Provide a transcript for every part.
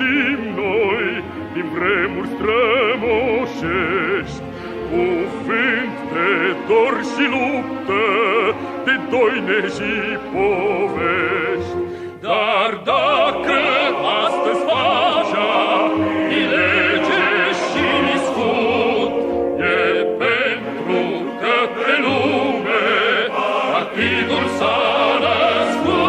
știm noi din vremuri strămoșești, cuvânt de dor și luptă, de doine și povești. Dar dacă astăzi așa e lege și sfut, e pentru că pe lume partidul s-a născut.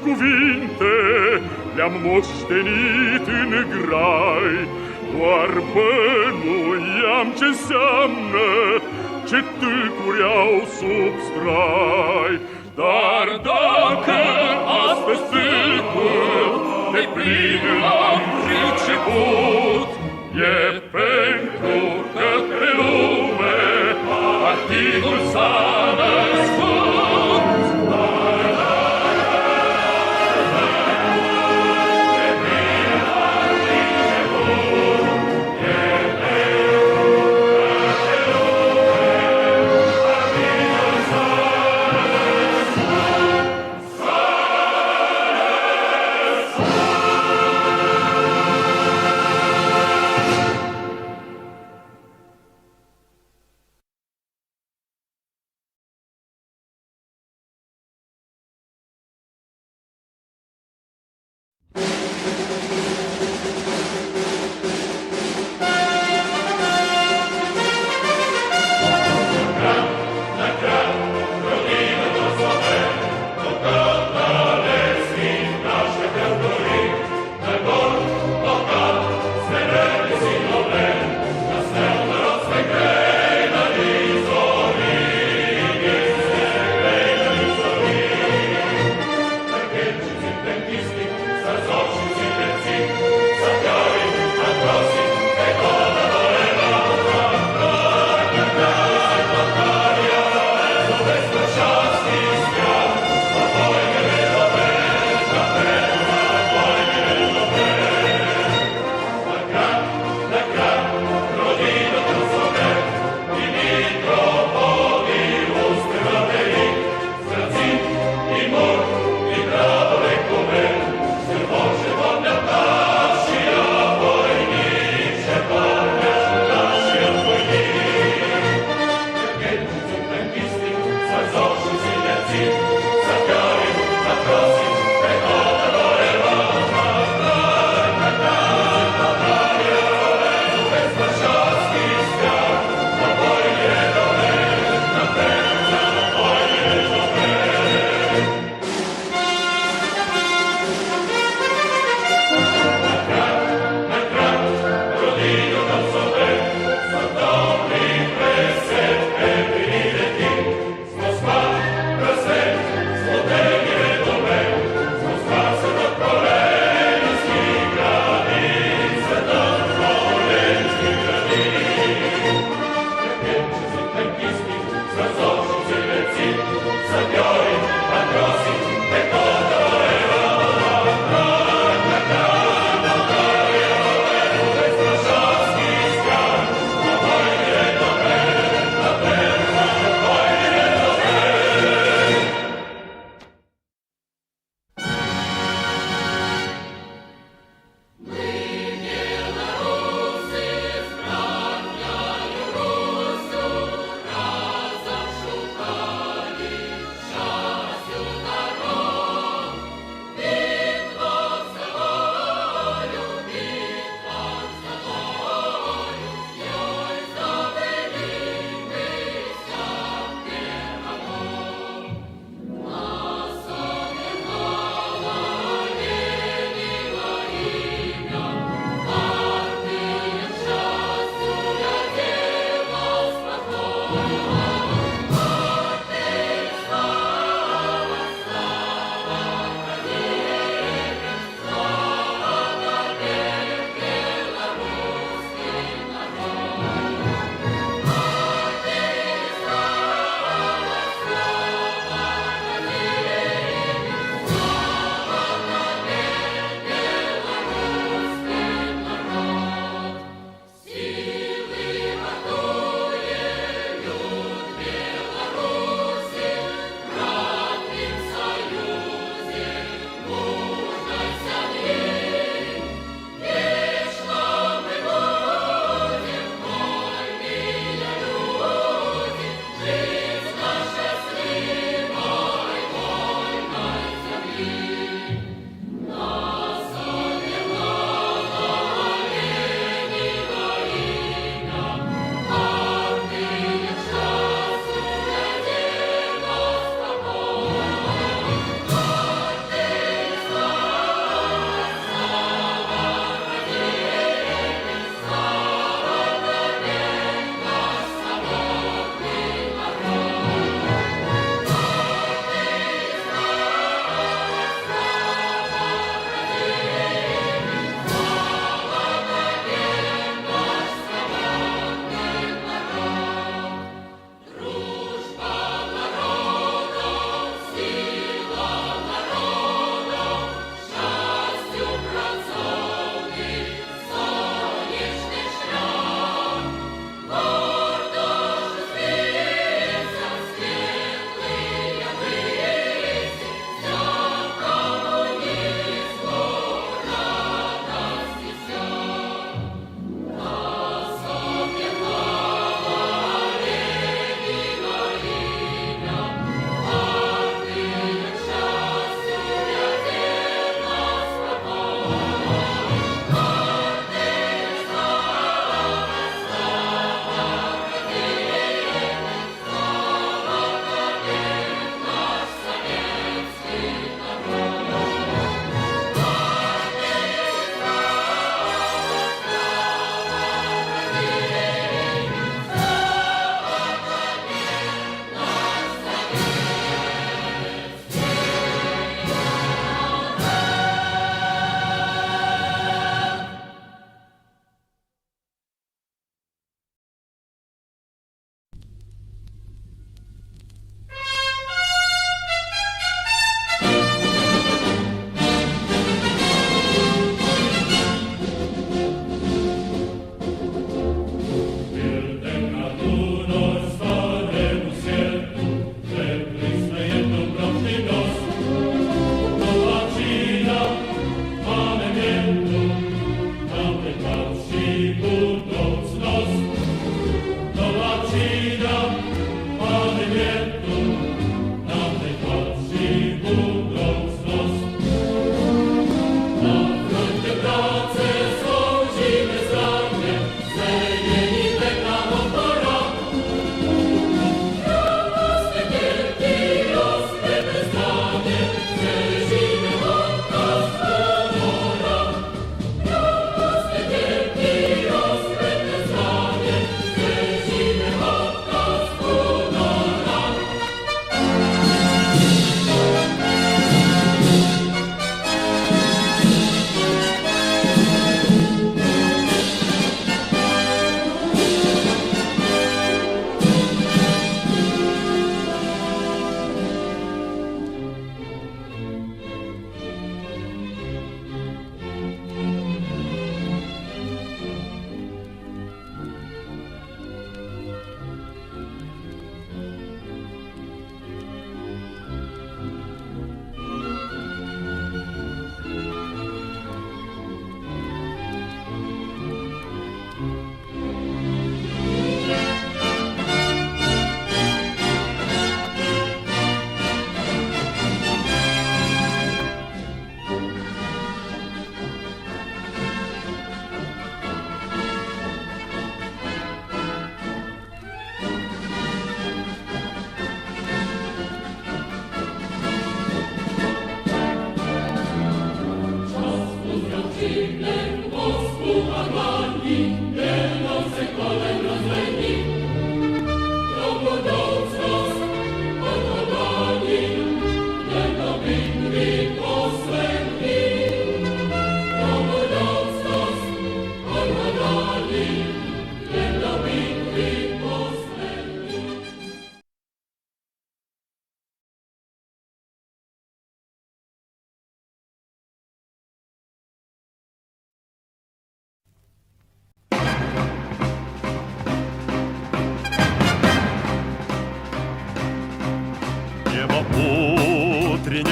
Cuvinte le-am moștenit în grai, doar bănuiam ce înseamnă, ce tâlcuri au sub strai. Dar dacă astăzi tâlcul de plin l-am priceput, e pentru că pe lume partidul s-a născut.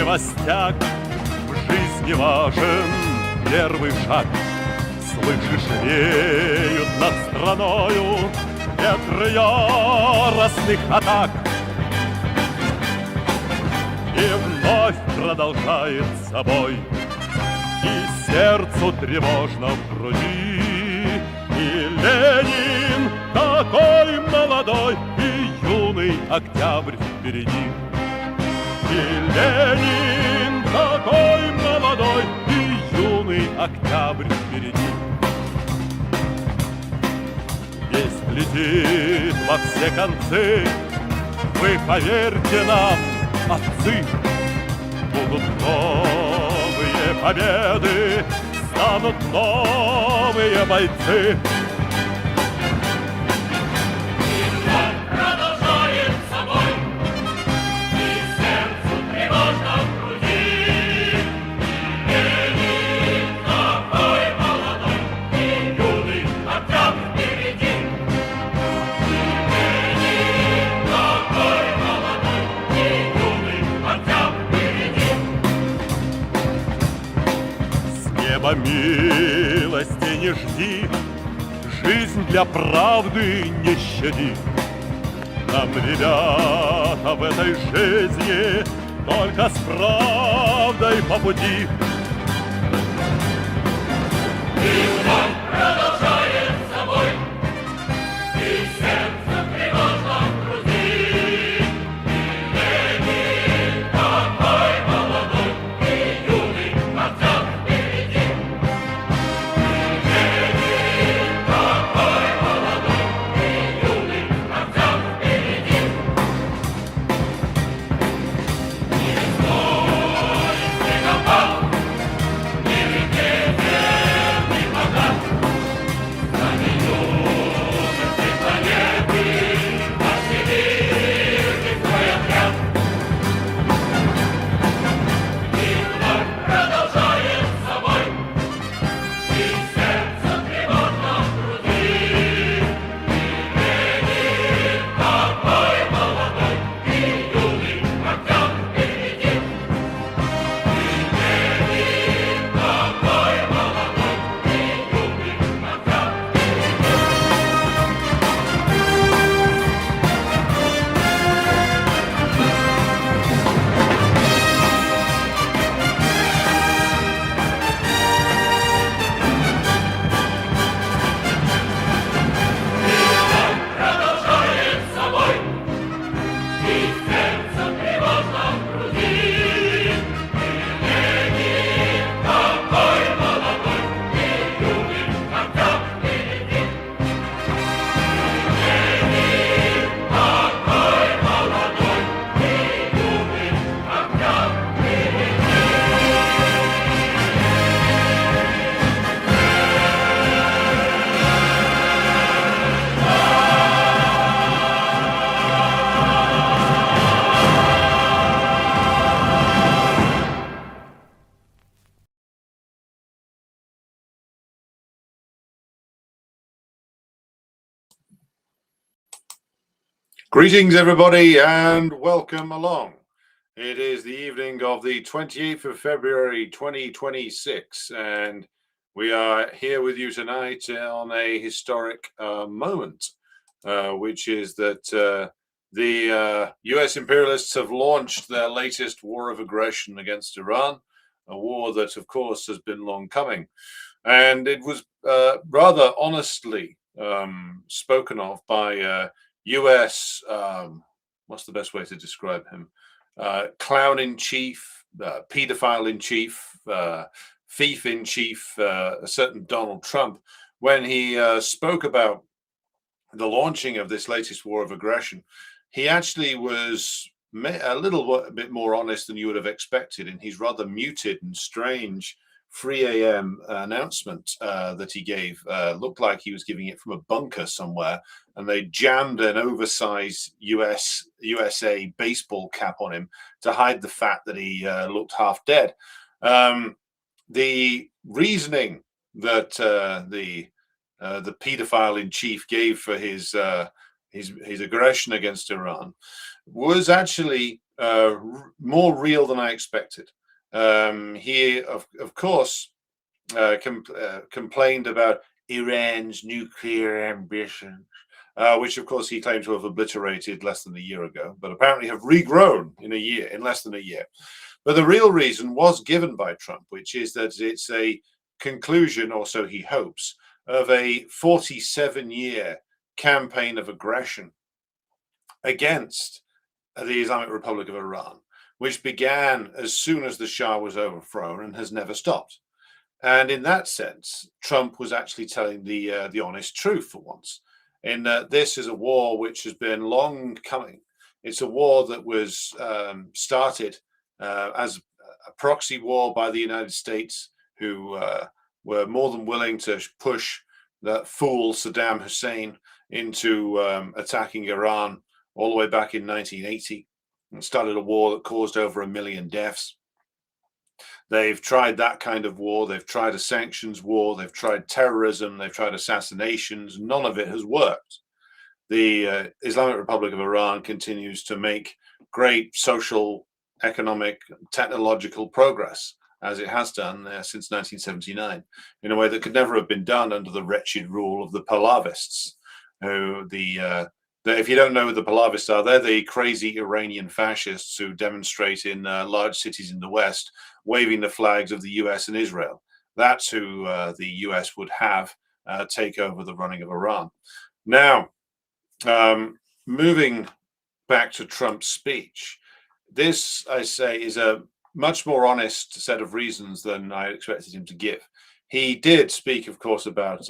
новостях в жизни важен первый шаг. Слышишь, реют над страною ветры яростных атак. И вновь продолжает собой, и сердцу тревожно в груди. И Ленин такой молодой, и юный октябрь впереди. И Ленин такой молодой, и юный октябрь впереди. Весть летит во все концы, вы поверьте нам, отцы. Будут новые победы, станут новые бойцы. Милости не жди, жизнь для правды не щади. Нам, ребята, в этой жизни только с правдой по пути. И вновь продолжает собой, и сердце тревожно в груди. И Ленин такой молодой, и юный октябрь впереди. Greetings, everybody, and welcome along. It is the evening of the 28th of February, 2026, and we are here with you tonight on a historic moment, which is that the US imperialists have launched their latest war of aggression against Iran, a war that, of course, has been long coming. And it was rather honestly spoken of by US, what's the best way to describe him? Clown in chief, pedophile in chief, thief in chief, a certain Donald Trump, when he spoke about the launching of this latest war of aggression. He actually was a little bit more honest than you would have expected in his rather muted and strange 3 a.m. announcement that he gave. Looked like he was giving it from a bunker somewhere, and they jammed an oversized USA baseball cap on him to hide the fact that he looked half dead. The reasoning that the pedophile in chief gave for his aggression against Iran was actually more real than I expected. He, of course, complained about Iran's nuclear ambitions, which, of course, he claimed to have obliterated less than a year ago, but apparently have regrown in less than a year. But the real reason was given by Trump, which is that it's a conclusion, or so he hopes, of a 47-year campaign of aggression against the Islamic Republic of Iran, which began as soon as the Shah was overthrown and has never stopped. And in that sense, Trump was actually telling the honest truth for once, in that this is a war which has been long coming. It's a war that was started as a proxy war by the United States, who were more than willing to push that fool Saddam Hussein into attacking Iran all the way back in 1980, and started a war that caused over 1 million deaths. They've tried that kind of war. They've tried a sanctions war. They've tried terrorism. They've tried assassinations. None of it has worked. The Islamic Republic of Iran continues to make great social, economic, technological progress, as it has done since 1979, in a way that could never have been done under the wretched rule of the Pahlavists, who if you don't know who the Pahlavists are, they're the crazy Iranian fascists who demonstrate in large cities in the West, waving the flags of the US and Israel. That's who the US would have take over the running of Iran. Now, moving back to Trump's speech, this, I say, is a much more honest set of reasons than I expected him to give. He did speak, of course, about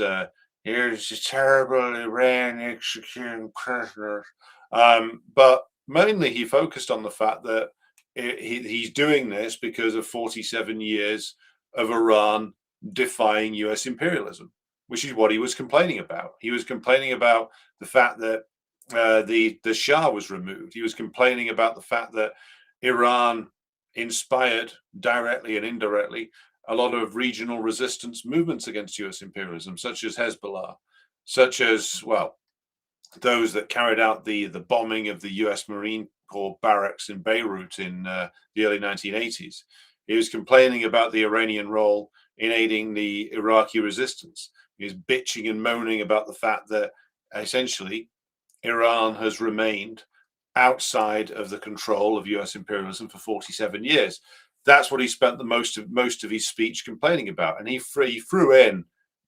here's a terrible Iran executing prisoners. But mainly he focused on the fact that he's doing this because of 47 years of Iran defying US imperialism, which is what he was complaining about. He was complaining about the fact that the Shah was removed. He was complaining about the fact that Iran inspired, directly and indirectly, a lot of regional resistance movements against US imperialism, such as Hezbollah, such as, well, those that carried out the bombing of the US Marine Corps barracks in Beirut in the early 1980s. He was complaining about the Iranian role in aiding the Iraqi resistance. He was bitching and moaning about the fact that essentially Iran has remained outside of the control of US imperialism for 47 years. That's what he spent the most of his speech complaining about. And he threw in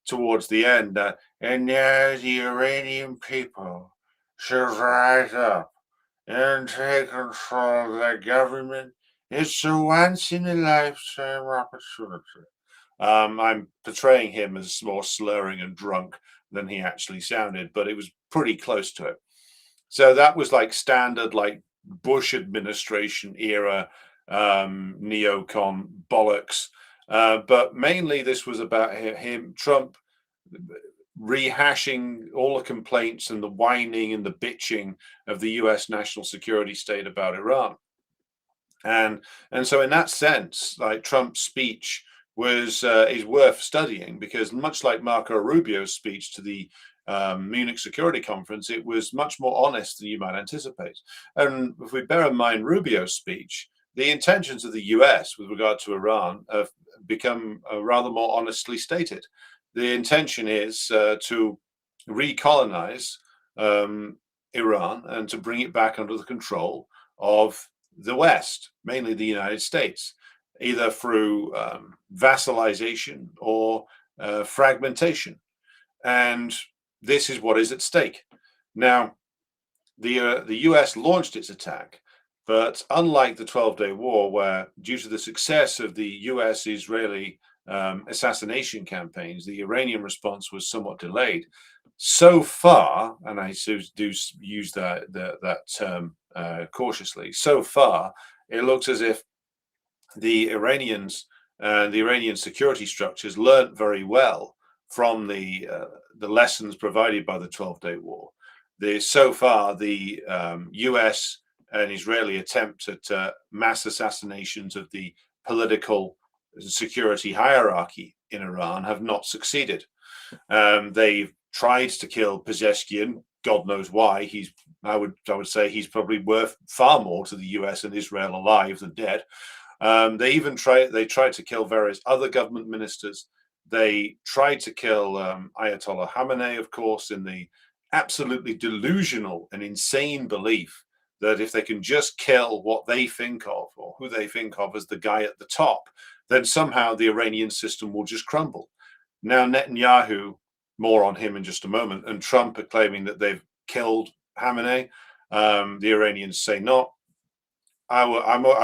towards the end that, and now the Iranian people should rise up and take control of their government. It's a once in a lifetime opportunity. I'm portraying him as more slurring and drunk than he actually sounded, but it was pretty close to it. So that was like standard, like Bush administration era neocon bollocks. But mainly this was about Trump rehashing all the complaints and the whining and the bitching of the US national security state about Iran. And so in that sense, like Trump's speech was is worth studying, because much like Marco Rubio's speech to the Munich Security Conference, it was much more honest than you might anticipate. And if we bear in mind Rubio's speech, the intentions of the US with regard to Iran have become rather more honestly stated. The intention is to recolonize Iran and to bring it back under the control of the West, mainly the United States, either through vassalization or fragmentation. And this is what is at stake. Now, the US launched its attack, but unlike the 12-day war, where due to the success of the US-Israeli assassination campaigns, the Iranian response was somewhat delayed. So far, and I do use that term cautiously, so far, it looks as if the Iranians and the Iranian security structures learnt very well from the lessons provided by the 12-day war. So far, the US and Israeli attempt at mass assassinations of the political security hierarchy in Iran have not succeeded. They've tried to kill Pezeshkian, God knows why. He's I would say he's probably worth far more to the US and Israel alive than dead. They tried to kill various other government ministers. They tried to kill Ayatollah Khamenei, of course, in the absolutely delusional and insane belief that if they can just kill what they think of or who they think of as the guy at the top, then somehow the Iranian system will just crumble. Now Netanyahu, more on him in just a moment, and Trump are claiming that they've killed Khamenei. The Iranians say not. I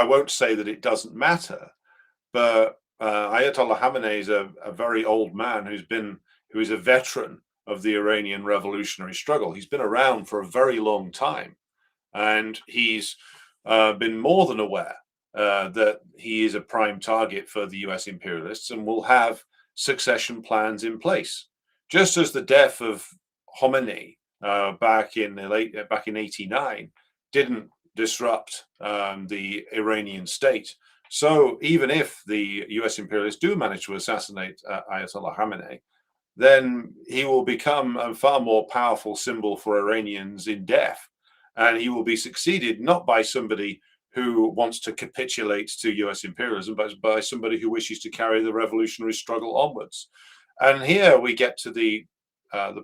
won't say that it doesn't matter, but Ayatollah Khamenei is a very old man who is a veteran of the Iranian revolutionary struggle. He's been around for a very long time, and he's been more than aware that he is a prime target for the US imperialists and will have succession plans in place. Just as the death of Khomeini back in '89 didn't disrupt the Iranian state. So even if the US imperialists do manage to assassinate Ayatollah Khamenei, then he will become a far more powerful symbol for Iranians in death. And he will be succeeded not by somebody who wants to capitulate to US imperialism, but by somebody who wishes to carry the revolutionary struggle onwards. And here we get to the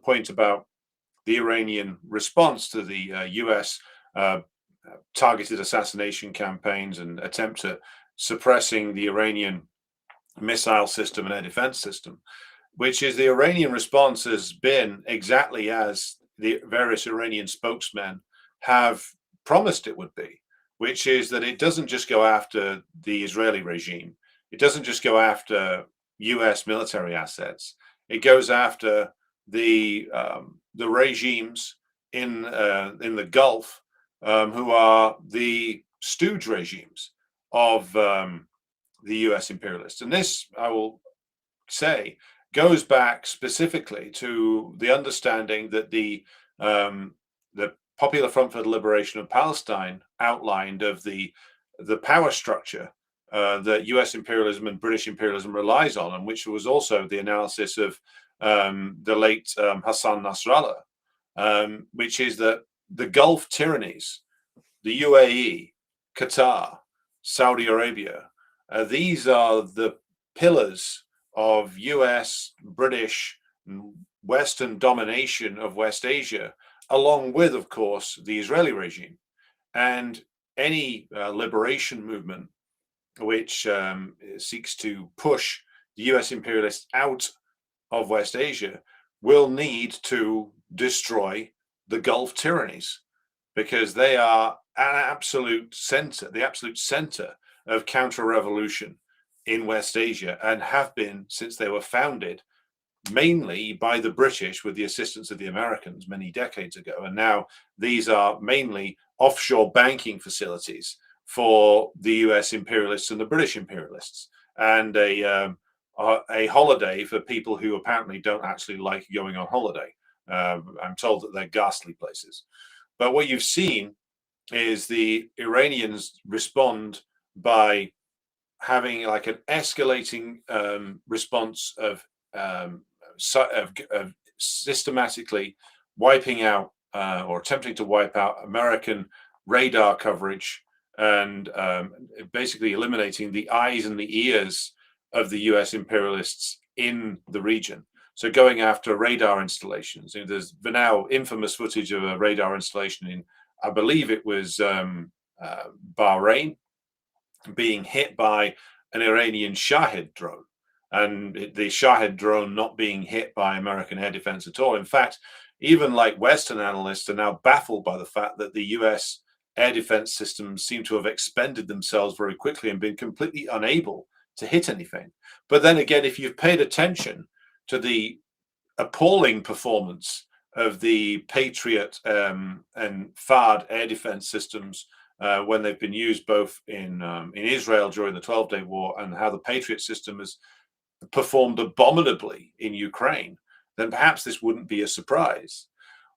point about the Iranian response to the US targeted assassination campaigns and attempt at suppressing the Iranian missile system and air defense system, which is the Iranian response has been exactly as the various Iranian spokesmen have promised it would be, which is that it doesn't just go after the Israeli regime. It doesn't just go after US military assets. It goes after the regimes in the Gulf who are the stooge regimes of the US imperialists. And this, I will say, goes back specifically to the understanding that the Popular Front for the Liberation of Palestine outlined of the power structure that US imperialism and British imperialism relies on, and which was also the analysis of the late Hassan Nasrallah, which is that the Gulf tyrannies, the UAE, Qatar, Saudi Arabia, these are the pillars of US, British, Western domination of West Asia, along with, of course, the Israeli regime. And any liberation movement which seeks to push the US imperialists out of West Asia will need to destroy the Gulf tyrannies, because they are an absolute center, the absolute center of counter-revolution in West Asia, and have been since they were founded mainly by the British with the assistance of the Americans many decades ago. And now these are mainly offshore banking facilities for the US imperialists and the British imperialists, and a holiday for people who apparently don't actually like going on holiday. I'm told that they're ghastly places. But what you've seen is the Iranians respond by having like an escalating response of systematically wiping out or attempting to wipe out American radar coverage, and basically eliminating the eyes and the ears of the US imperialists in the region. So going after radar installations. There's been now infamous footage of a radar installation in, I believe it was Bahrain, being hit by an Iranian Shahed drone, and the Shahed drone not being hit by American air defense at all. In fact, even like Western analysts are now baffled by the fact that the US air defense systems seem to have expended themselves very quickly and been completely unable to hit anything. But then again, if you've paid attention to the appalling performance of the Patriot and THAAD air defense systems when they've been used both in Israel during the 12-day war, and how the Patriot system has performed abominably in Ukraine, then perhaps this wouldn't be a surprise.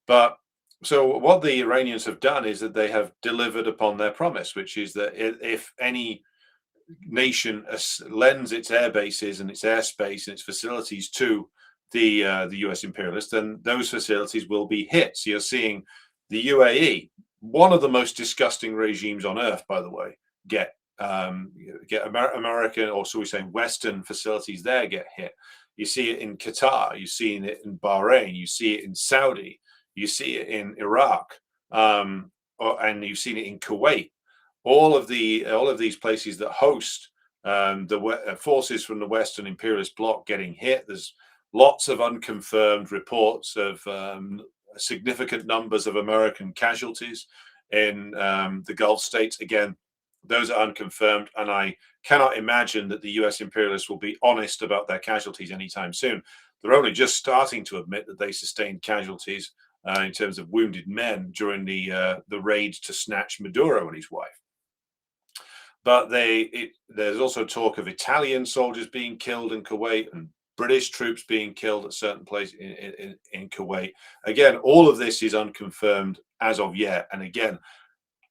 But so what the Iranians have done is that they have delivered upon their promise, which is that if any nation lends its air bases and its airspace and its facilities to the US imperialists, then those facilities will be hit. So you're seeing the UAE, one of the most disgusting regimes on earth, by the way, get American, or so we say Western facilities there get hit. You see it in Qatar, you see it in Bahrain, you see it in Saudi, you see it in Iraq, and you've seen it in Kuwait. All of these places that host the forces from the Western imperialist bloc getting hit. There's lots of unconfirmed reports of significant numbers of American casualties in the Gulf states. Again, those are unconfirmed, and I cannot imagine that the US imperialists will be honest about their casualties anytime soon. They're only just starting to admit that they sustained casualties in terms of wounded men during the raid to snatch Maduro and his wife. But there's also talk of Italian soldiers being killed in Kuwait and British troops being killed at certain places in Kuwait. Again, all of this is unconfirmed as of yet. And again,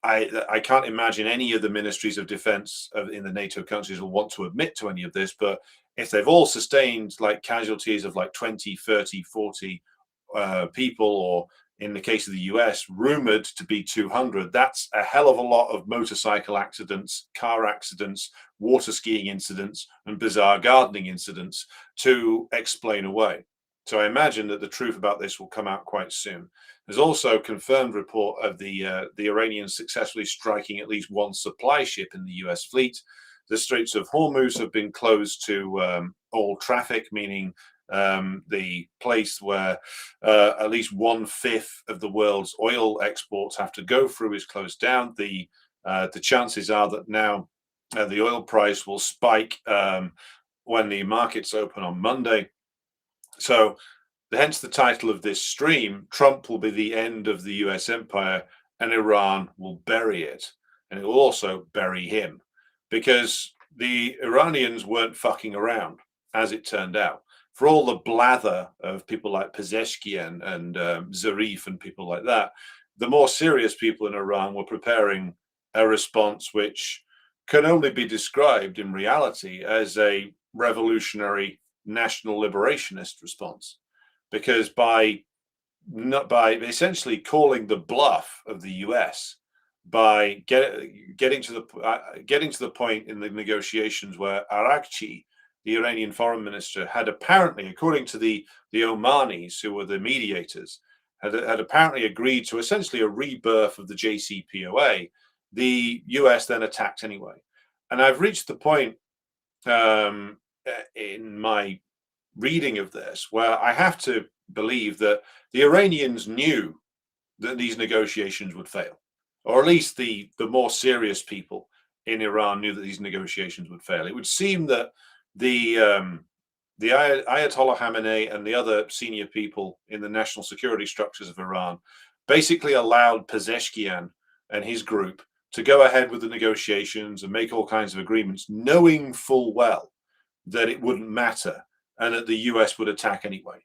I can't imagine any of the ministries of defense in the NATO countries will want to admit to any of this. But if they've all sustained like casualties of like 20, 30, 40 people, or in the case of the US, rumored to be 200, that's a hell of a lot of motorcycle accidents, car accidents, water skiing incidents, and bizarre gardening incidents to explain away. So I imagine that the truth about this will come out quite soon. There's also a confirmed report of the Iranians successfully striking at least one supply ship in the US fleet. The Straits of Hormuz have been closed to all traffic, meaning the place where at least 1/5 of the world's oil exports have to go through is closed down. The chances are that now the oil price will spike when the markets open on Monday. So hence the title of this stream: Trump will be the end of the US empire and Iran will bury it. And it will also bury him, because the Iranians weren't fucking around, as it turned out. For all the blather of people like Pezeshkian and Zarif and people like that, the more serious people in Iran were preparing a response which can only be described in reality as a revolutionary national liberationist response. Because by essentially calling the bluff of the US, by getting to the point in the negotiations where Arakchi, the Iranian foreign minister, had apparently, according to the Omanis, who were the mediators, had apparently agreed to essentially a rebirth of the JCPOA, the US then attacked anyway. And I've reached the point in my reading of this where I have to believe that the Iranians knew that these negotiations would fail, or at least the more serious people in Iran knew that these negotiations would fail. It would seem that the Ayatollah Khamenei and the other senior people in the national security structures of Iran basically allowed Pezeshkian and his group to go ahead with the negotiations and make all kinds of agreements, knowing full well that it wouldn't matter and that the US would attack anyway.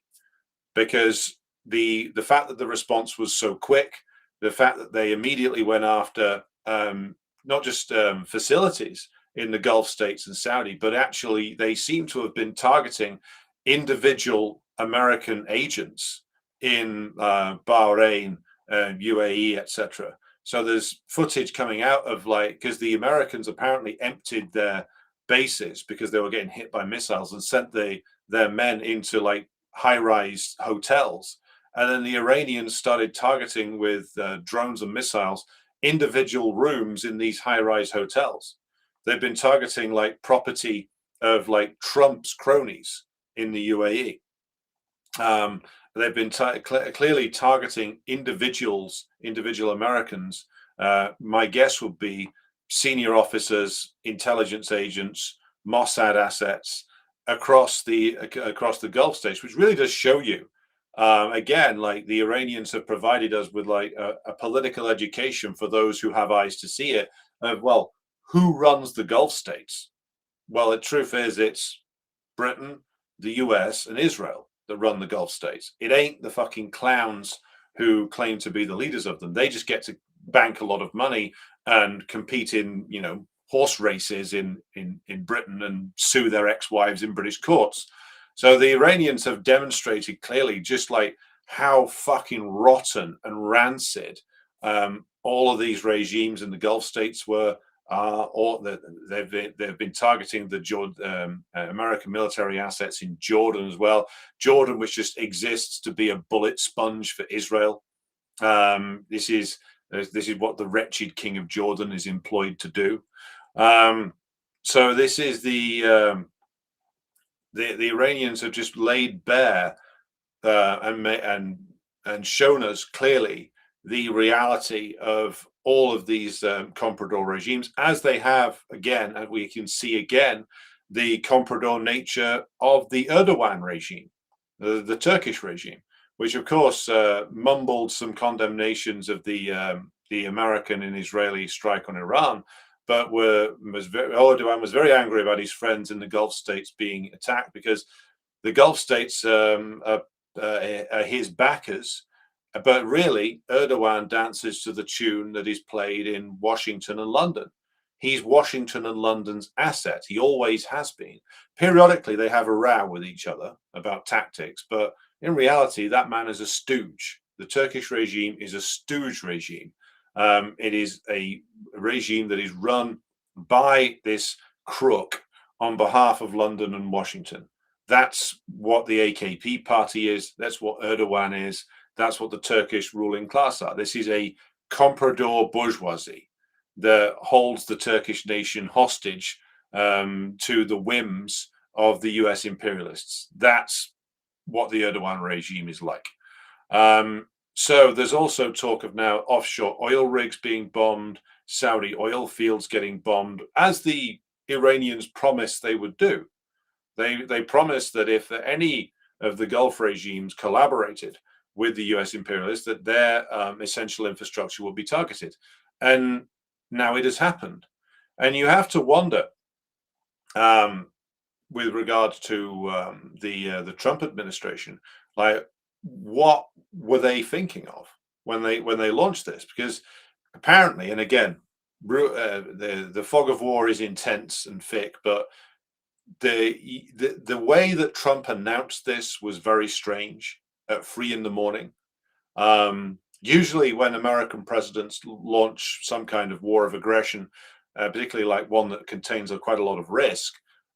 Because the fact that the response was so quick, the fact that they immediately went after not just facilities in the Gulf states and Saudi, but actually they seem to have been targeting individual American agents in Bahrain, UAE, etc. So there's footage coming out of, like, because the Americans apparently emptied their bases because they were getting hit by missiles and sent their men into like high-rise hotels. And then the Iranians started targeting with drones and missiles individual rooms in these high-rise hotels. They've been targeting like property of like Trump's cronies in the UAE. They've been clearly targeting individual Americans. My guess would be senior officers, intelligence agents, Mossad assets across the Gulf states, which really does show you, again, like the Iranians have provided us with like a political education for those who have eyes to see it. Well, who runs the Gulf states? Well, the truth is it's Britain, the US, and Israel that run the Gulf states. It ain't the fucking clowns who claim to be the leaders of them. They just get to bank a lot of money and compete in, you know, horse races in Britain and sue their ex-wives in British courts. So the Iranians have demonstrated clearly just like how fucking rotten and rancid all of these regimes in the Gulf states were. Or they've been targeting the American military assets in Jordan as well. Jordan, which just exists to be a bullet sponge for Israel. This is what the wretched king of Jordan is employed to do. So this is the Iranians have just laid bare and shown us clearly the reality of all of these comprador regimes, as they have again, and we can see again the comprador nature of the Erdogan regime, the Turkish regime, which of course mumbled some condemnations of the American and Israeli strike on Iran, but Erdogan was very angry about his friends in the Gulf states being attacked, because the Gulf states are his backers. But really, Erdogan dances to the tune that is played in Washington and London. He's Washington and London's asset. He always has been. Periodically, they have a row with each other about tactics, but in reality, that man is a stooge. The Turkish regime is a stooge regime. It is a regime that is run by this crook on behalf of London and Washington. That's what the AKP party is. That's what Erdogan is. That's what the Turkish ruling class are. This is a comprador bourgeoisie that holds the Turkish nation hostage to the whims of the US imperialists. That's what the Erdogan regime is like. So there's also talk of now offshore oil rigs being bombed, Saudi oil fields getting bombed, as the Iranians promised they would do. They promised that if any of the Gulf regimes collaborated with the US imperialists, that their essential infrastructure would be targeted. And now it has happened. And you have to wonder, with regard to the Trump administration, like, what were they thinking of when they launched this? Because apparently, and again, the fog of war is intense and thick, but the way that Trump announced this was very strange. At 3 a.m. Usually when American presidents launch some kind of war of aggression, particularly like one that contains quite a lot of risk,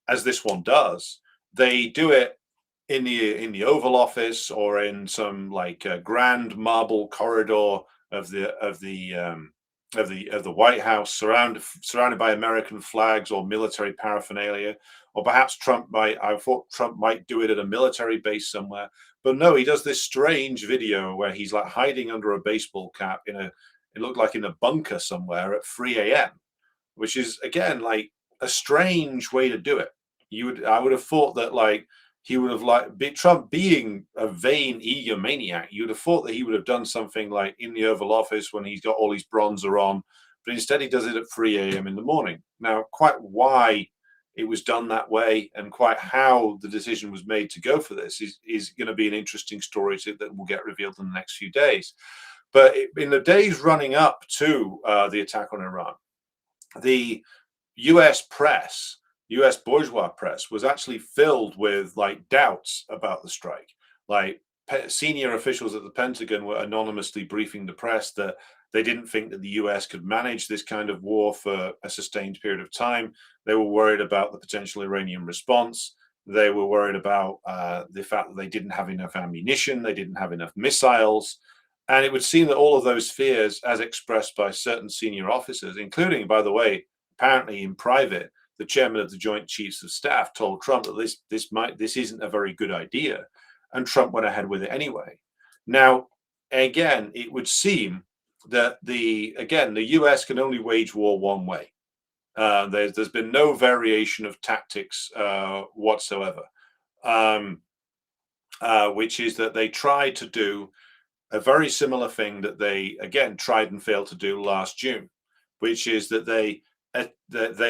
as this one does, they do it in the Oval Office or in some like grand marble corridor of the White House, surrounded by American flags or military paraphernalia. Or perhaps I thought Trump might do it at a military base somewhere. But no, he does this strange video where he's like hiding under a baseball cap it looked like in a bunker somewhere at 3 a.m., which is again like a strange way to do it. I would have thought that like he would have Trump being a vain egomaniac, you'd have thought that he would have done something like in the Oval Office when he's got all his bronzer on, but instead he does it at 3 a.m. in the morning. Now, quite why it was done that way and quite how the decision was made to go for this is going to be an interesting story that will get revealed in the next few days. But in the days running up to the attack on Iran, the US press, US bourgeois press, was actually filled with like doubts about the strike. Like senior officials at the Pentagon were anonymously briefing the press that they didn't think that the US could manage this kind of war for a sustained period of time. They were worried about the potential Iranian response. They were worried about the fact that they didn't have enough ammunition, they didn't have enough missiles. And it would seem that all of those fears, as expressed by certain senior officers, including, by the way, apparently in private, the chairman of the Joint Chiefs of Staff told Trump that this isn't a very good idea. And Trump went ahead with it anyway. Now, again, it would seem that the US can only wage war one way. There's been no variation of tactics whatsoever, which is that they tried to do a very similar thing that they again tried and failed to do last June, which is that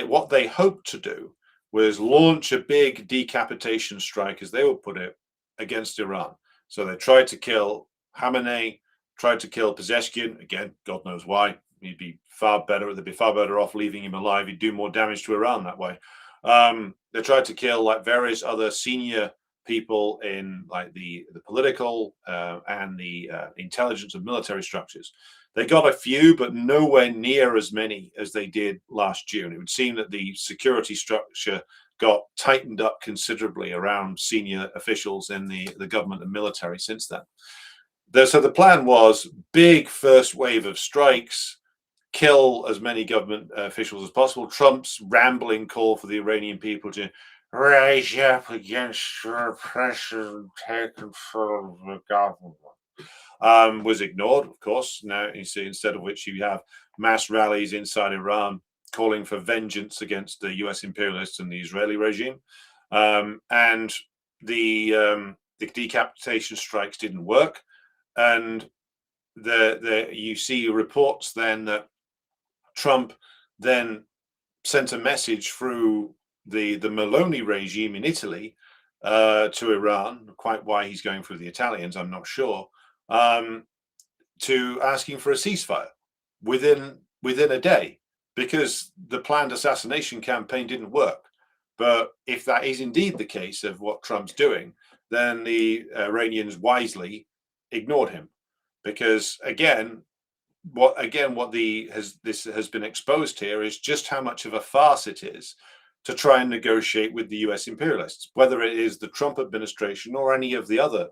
what they hoped to do was launch a big decapitation strike, as they would put it, against Iran. So they tried to kill Khamenei, tried to kill Pezeshkian. Again, God knows why. They'd be far better off leaving him alive. He'd do more damage to Iran that way. They tried to kill like various other senior people in like the political and the intelligence and military structures. They got a few, but nowhere near as many as they did last June. It would seem that the security structure got tightened up considerably around senior officials in the government and military since then. So the plan was big first wave of strikes, kill as many government officials as possible. Trump's rambling call for the Iranian people to rise up against oppression and take control of the government was ignored, of course. Now you see, instead of which you have mass rallies inside Iran calling for vengeance against the U.S. imperialists and the Israeli regime, and the decapitation strikes didn't work, and you see reports then that Trump then sent a message through the Meloni regime in Italy to Iran. Quite why he's going through the Italians, I'm not sure. To asking for a ceasefire within a day, because the planned assassination campaign didn't work. But if that is indeed the case of what Trump's doing, then the Iranians wisely ignored him, because what this has been exposed here is just how much of a farce it is to try and negotiate with the U.S. imperialists, whether it is the Trump administration or any of the other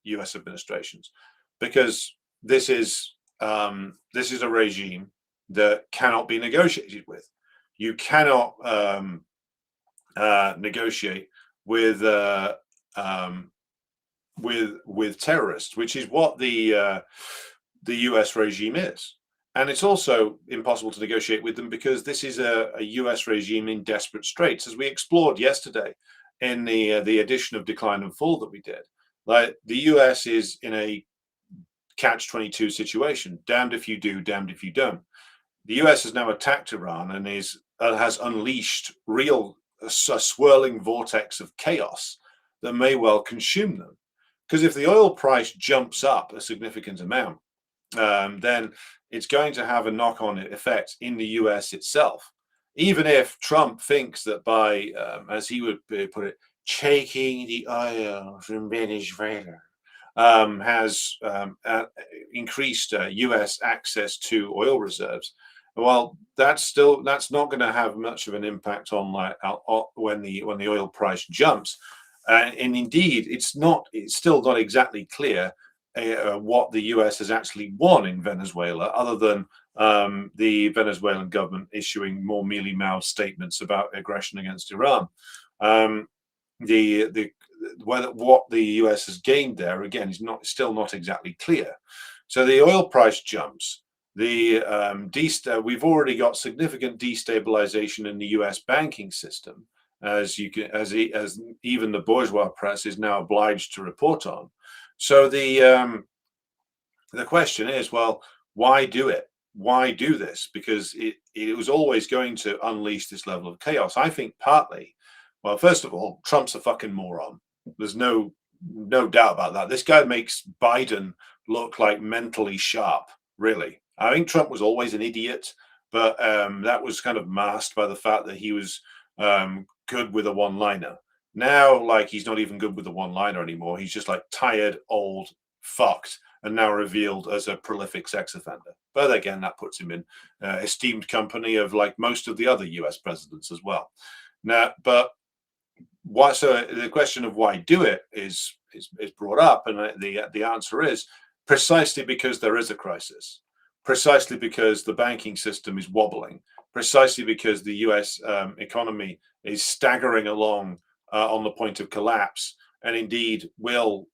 U.S. administrations, because this is a regime that cannot be negotiated with. You cannot negotiate with terrorists, which is what the U.S. regime is. And it's also impossible to negotiate with them because this is a U.S. regime in desperate straits, as we explored yesterday in the edition of Decline and Fall that we did. Like, the U.S. is in a catch-22 situation. Damned if you do, damned if you don't. The U.S. has now attacked Iran and has unleashed a swirling vortex of chaos that may well consume them. Because if the oil price jumps up a significant amount, then it's going to have a knock-on effect in the US itself. Even if Trump thinks that by, as he would put it, taking the oil from Venezuela, has increased US access to oil reserves, well, that's not going to have much of an impact on when the oil price jumps. And indeed, it's still not exactly clear what the US has actually won in Venezuela, other than the Venezuelan government issuing more mealy-mouthed statements about aggression against Iran. What the US has gained there, again, is still not exactly clear. So the oil price jumps. We've already got significant destabilization in the US banking system, as even the bourgeois press is now obliged to report on. So the question is, well, why do it? Why do this? Because it was always going to unleash this level of chaos. I think partly, well, first of all, Trump's a fucking moron. There's no doubt about that. This guy makes Biden look like mentally sharp, really. I think Trump was always an idiot, but that was kind of masked by the fact that he was good with a one-liner. Now, like, he's not even good with the one-liner anymore. He's just like tired, old, fucked, and now revealed as a prolific sex offender. But again, that puts him in esteemed company of like most of the other US presidents as well. Now, but why? So the question of why do it is brought up, and the answer is precisely because there is a crisis, precisely because the banking system is wobbling, precisely because the US economy is staggering along on the point of collapse, and indeed will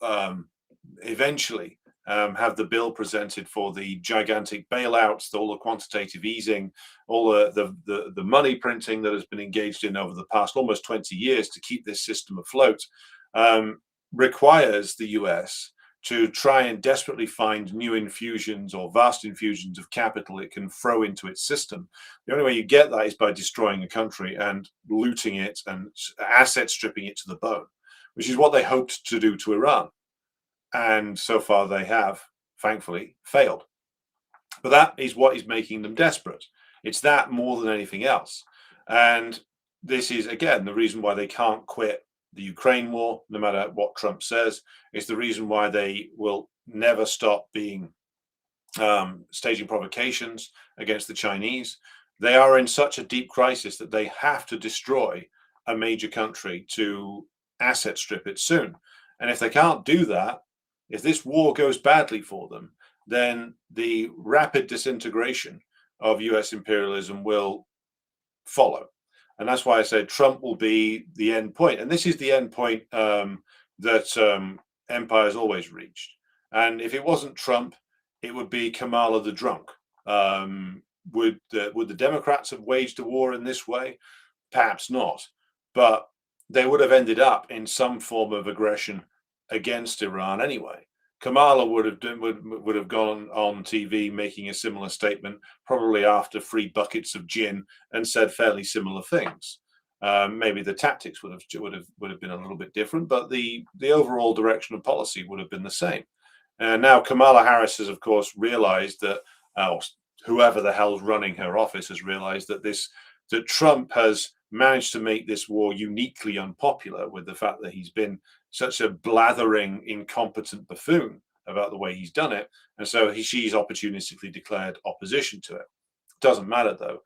eventually have the bill presented for the gigantic bailouts, all the quantitative easing, all the money printing that has been engaged in over the past almost 20 years to keep this system afloat, requires the US to try and desperately find new infusions or vast infusions of capital it can throw into its system. The only way you get that is by destroying a country and looting it and asset stripping it to the bone, which is what they hoped to do to Iran. And so far they have, thankfully, failed. But that is what is making them desperate. It's that more than anything else. And this is, again, the reason why they can't quit the Ukraine war, no matter what Trump says. It's the reason why they will never stop being staging provocations against the Chinese. They are in such a deep crisis that they have to destroy a major country to asset strip it soon. And if they can't do that, if this war goes badly for them, then the rapid disintegration of US imperialism will follow. And that's why I said Trump will be the end point. And this is the end point that empires always reached. And if it wasn't Trump, it would be Kamala the drunk. Would the Democrats have waged a war in this way? Perhaps not. But they would have ended up in some form of aggression against Iran anyway. Kamala would have gone on TV making a similar statement, probably after 3 buckets of gin, and said fairly similar things. Maybe the tactics would have been a little bit different, but the overall direction of policy would have been the same. And now Kamala Harris has, of course, realized that whoever the hell's running her office has realized that Trump has managed to make this war uniquely unpopular with the fact that he's been such a blathering, incompetent buffoon about the way he's done it. And so she's opportunistically declared opposition to it. Doesn't matter, though.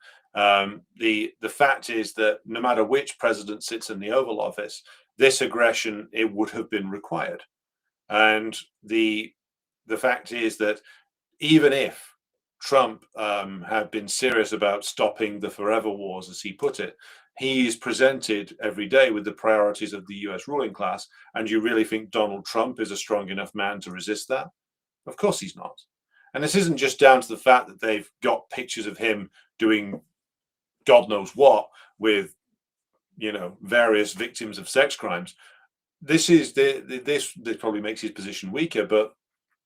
The fact is that no matter which president sits in the Oval Office, this aggression, it would have been required. And the fact is that even if Trump had been serious about stopping the forever wars, as he put it, he is presented every day with the priorities of the US ruling class. And you really think Donald Trump is a strong enough man to resist that? Of course he's not. And this isn't just down to the fact that they've got pictures of him doing God knows what with, various victims of sex crimes. This probably makes his position weaker, but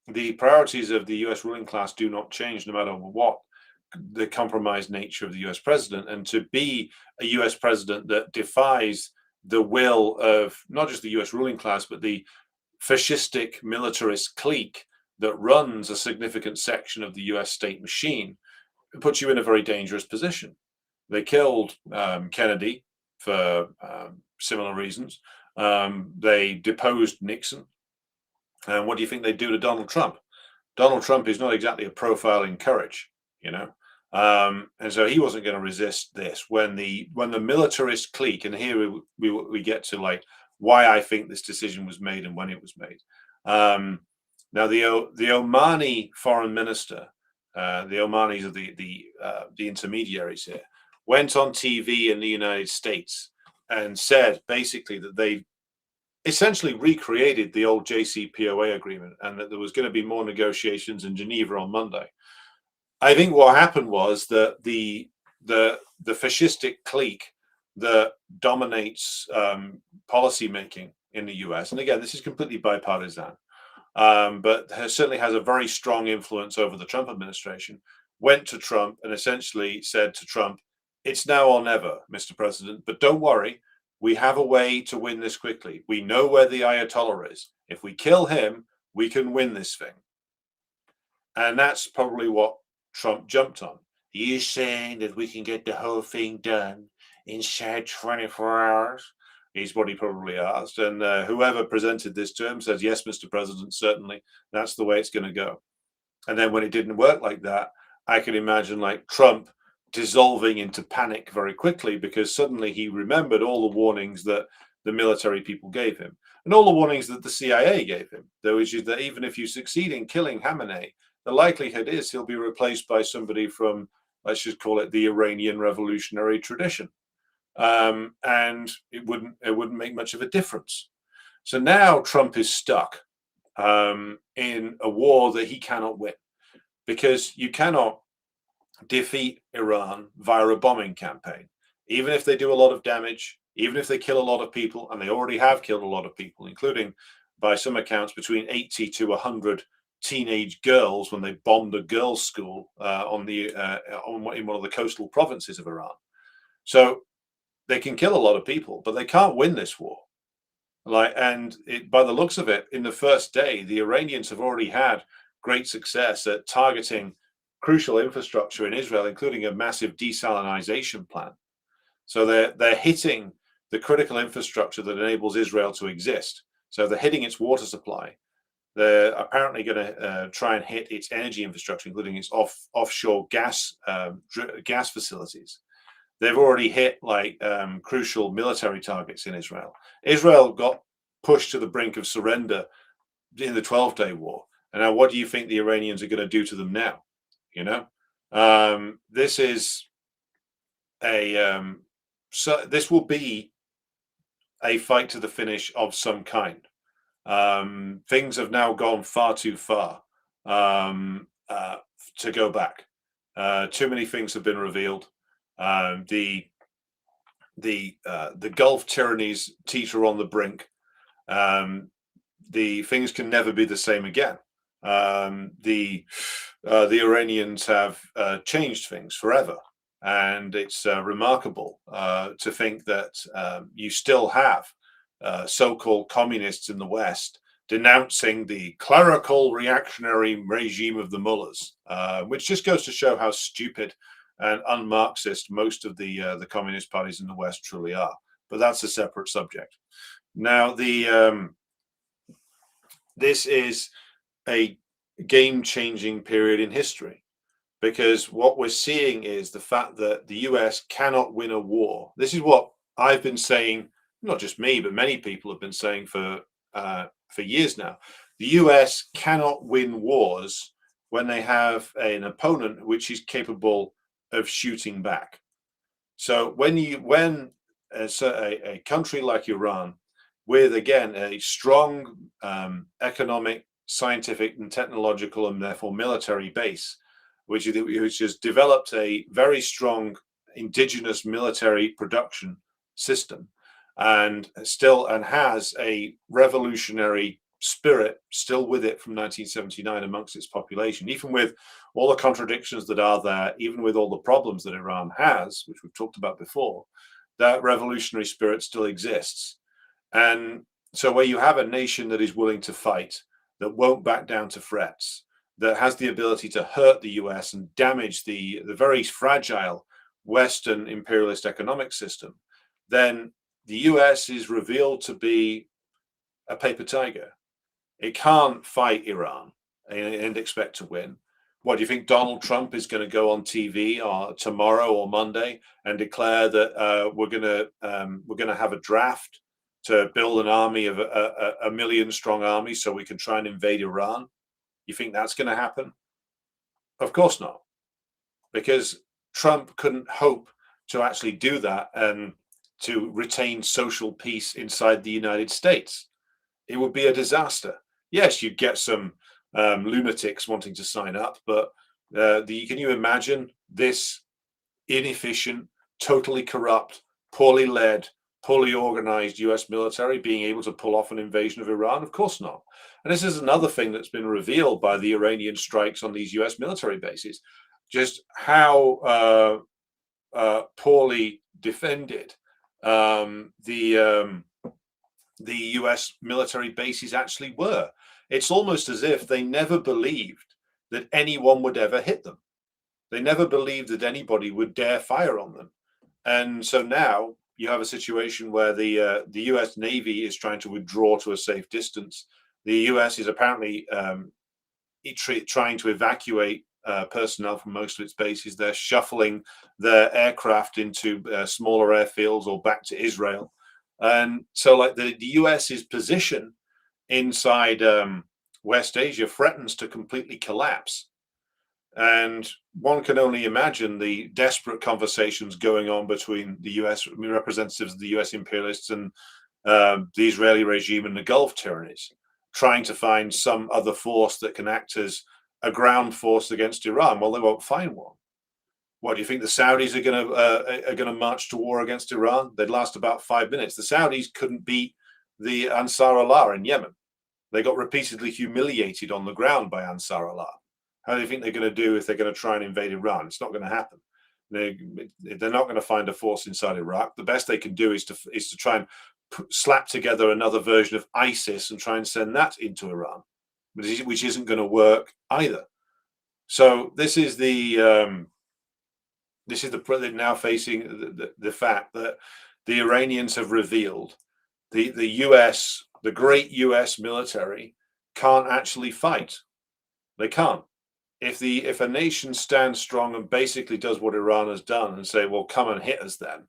the priorities of the US ruling class do not change no matter what the compromised nature of the US president. And to be a US president that defies the will of not just the US ruling class, but the fascistic militarist clique that runs a significant section of the US state machine, it puts you in a very dangerous position. They killed Kennedy for similar reasons. They deposed Nixon. And what do you think they do to Donald Trump? Donald Trump is not exactly a profile in courage, and so he wasn't going to resist this when the militarist clique. And here we get to like why I think this decision was made and when it was made. Now the Omani foreign minister, the Omanis are the intermediaries here, went on TV in the United States and said basically that they essentially recreated the old JCPOA agreement and that there was going to be more negotiations in Geneva on Monday. I think what happened was that the fascistic clique that dominates policy making in the US, and again, this is completely bipartisan, but certainly has a very strong influence over the Trump administration, went to Trump and essentially said to Trump, "It's now or never, Mr. President, but don't worry. We have a way to win this quickly. We know where the Ayatollah is. If we kill him, we can win this thing." And that's probably what Trump jumped on. He is saying that we can get the whole thing done inside 24 hours, is what he probably asked. And whoever presented this to him says, "Yes, Mr. President, certainly. That's the way it's going to go." And then when it didn't work like that, I can imagine like Trump dissolving into panic very quickly because suddenly he remembered all the warnings that the military people gave him and all the warnings that the CIA gave him, which is that even if you succeed in killing Khamenei, the likelihood is he'll be replaced by somebody from, let's just call it the Iranian revolutionary tradition. And it wouldn't make much of a difference. So now Trump is stuck in a war that he cannot win because you cannot defeat Iran via a bombing campaign. Even if they do a lot of damage, even if they kill a lot of people, and they already have killed a lot of people, including by some accounts between 80 to 100 teenage girls when they bombed a girls' school in one of the coastal provinces of Iran. So they can kill a lot of people, but they can't win this war. By the looks of it, in the first day, the Iranians have already had great success at targeting crucial infrastructure in Israel, including a massive desalinization plant. So they're hitting the critical infrastructure that enables Israel to exist. So they're hitting its water supply. They're apparently going to try and hit its energy infrastructure, including its offshore gas facilities. They've already hit like crucial military targets in Israel. Israel got pushed to the brink of surrender in the 12-day war. And now what do you think the Iranians are going to do to them now? You know, this is so this will be a fight to the finish of some kind. Things have now gone far too far to go back. Too many things have been revealed. The Gulf tyrannies teeter on the brink. The things can never be the same again. The Iranians have changed things forever, and it's remarkable to think that you still have so-called communists in the West denouncing the clerical reactionary regime of the mullahs, which just goes to show how stupid and un-Marxist most of the communist parties in the West truly are. But that's a separate subject. Now, this is a game-changing period in history, because what we're seeing is the fact that the US cannot win a war. This is what I've been saying, not just me, but many people have been saying for years now. The US cannot win wars when they have an opponent which is capable of shooting back. So when a country like Iran, with again a strong economic, scientific, and technological, and therefore military base, which has developed a very strong indigenous military production system, and has a revolutionary spirit still with it from 1979 amongst its population, even with all the contradictions that are there, even with all the problems that Iran has, which we've talked about before, that revolutionary spirit still exists. And so where you have a nation that is willing to fight, that won't back down to threats, that has the ability to hurt the US and damage the very fragile Western imperialist economic system, then the US is revealed to be a paper tiger. It can't fight Iran and expect to win. What do you think? Donald Trump is going to go on TV tomorrow or Monday and declare that we're going to have a draft to build an army of a million-strong army so we can try and invade Iran? You think that's going to happen? Of course not, because Trump couldn't hope to actually do that and to retain social peace inside the United States. It would be a disaster. Yes, you'd get some lunatics wanting to sign up, but can you imagine this inefficient, totally corrupt, poorly led, poorly organized US military being able to pull off an invasion of Iran? Of course not. And this is another thing that's been revealed by the Iranian strikes on these US military bases, just how poorly defended the US military bases actually were. It's almost as if they never believed that anyone would ever hit them. They never believed that anybody would dare fire on them. And so now you have a situation where the US Navy is trying to withdraw to a safe distance. The US is apparently trying to evacuate personnel from most of its bases. They're shuffling their aircraft into smaller airfields or back to Israel. And so like the US's position inside West Asia threatens to completely collapse. And one can only imagine the desperate conversations going on between the US representatives of the US imperialists and the Israeli regime and the Gulf tyrannies, trying to find some other force that can act as a ground force against Iran. Well, they won't find one. What do you think? The Saudis are going to march to war against Iran? They'd last about 5 minutes. The Saudis couldn't beat the Ansar Allah in Yemen. They got repeatedly humiliated on the ground by Ansar Allah. How do you think they're going to do if they're going to try and invade Iran? It's not going to happen. They're not going to find a force inside Iraq. The best they can do is to try and slap together another version of ISIS and try and send that into Iran, which isn't going to work either. So this is the now facing the fact that the Iranians have revealed the US, the great US military, can't actually fight. They can't. If a nation stands strong and basically does what Iran has done and say, well, come and hit us then,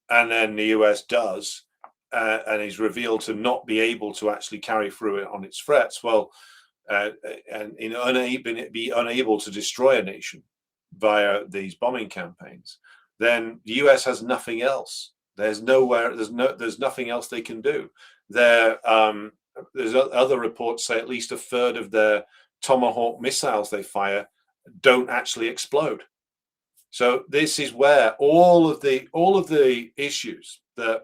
and then the US does, and is revealed to not be able to actually carry through it on its threats, well, and be unable to destroy a nation via these bombing campaigns, then the US has nothing else. There's nothing else they can do. There's other reports say at least a third of their Tomahawk missiles they fire don't actually explode. So this is where all of the issues that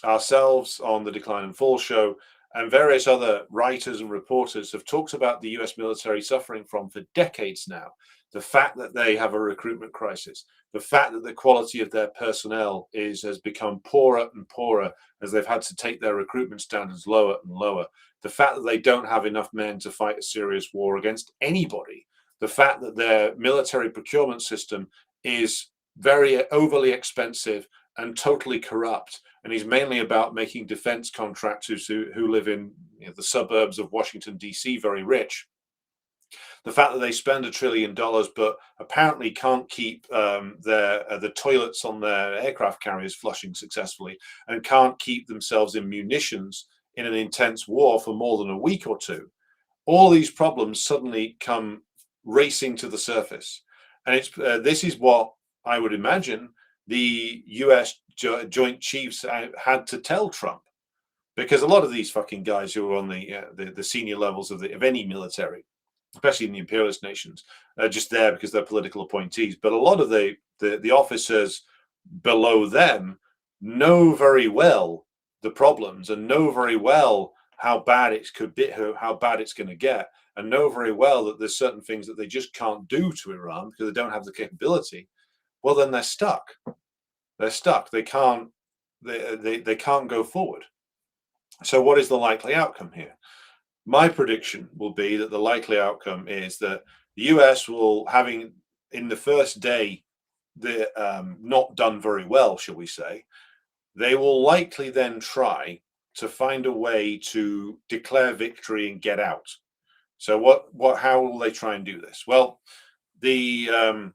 ourselves on the Decline and Fall show and various other writers and reporters have talked about the US military suffering from for decades now. The fact that they have a recruitment crisis, the fact that the quality of their personnel has become poorer and poorer as they've had to take their recruitment standards lower and lower, the fact that they don't have enough men to fight a serious war against anybody, the fact that their military procurement system is very overly expensive and totally corrupt, and is mainly about making defense contractors who live in the suburbs of Washington, D.C. very rich. The fact that they spend $1 trillion but apparently can't keep the toilets on their aircraft carriers flushing successfully, and can't keep themselves in munitions in an intense war for more than a week or two. All these problems suddenly come racing to the surface. And this is what I would imagine the US Joint Chiefs had to tell Trump, because a lot of these fucking guys who are on the senior levels of any military, especially in the imperialist nations, are just there because they're political appointees. But a lot of the officers below them know very well the problems and know very well how bad it could be, how bad it's going to get, and know very well that there's certain things that they just can't do to Iran because they don't have the capability. Well, then they're stuck. They're stuck. They can't go forward. So what is the likely outcome here? My prediction will be that the likely outcome is that the US will, having in the first day not done very well, shall we say, they will likely then try to find a way to declare victory and get out. So how will they try and do this? Well, the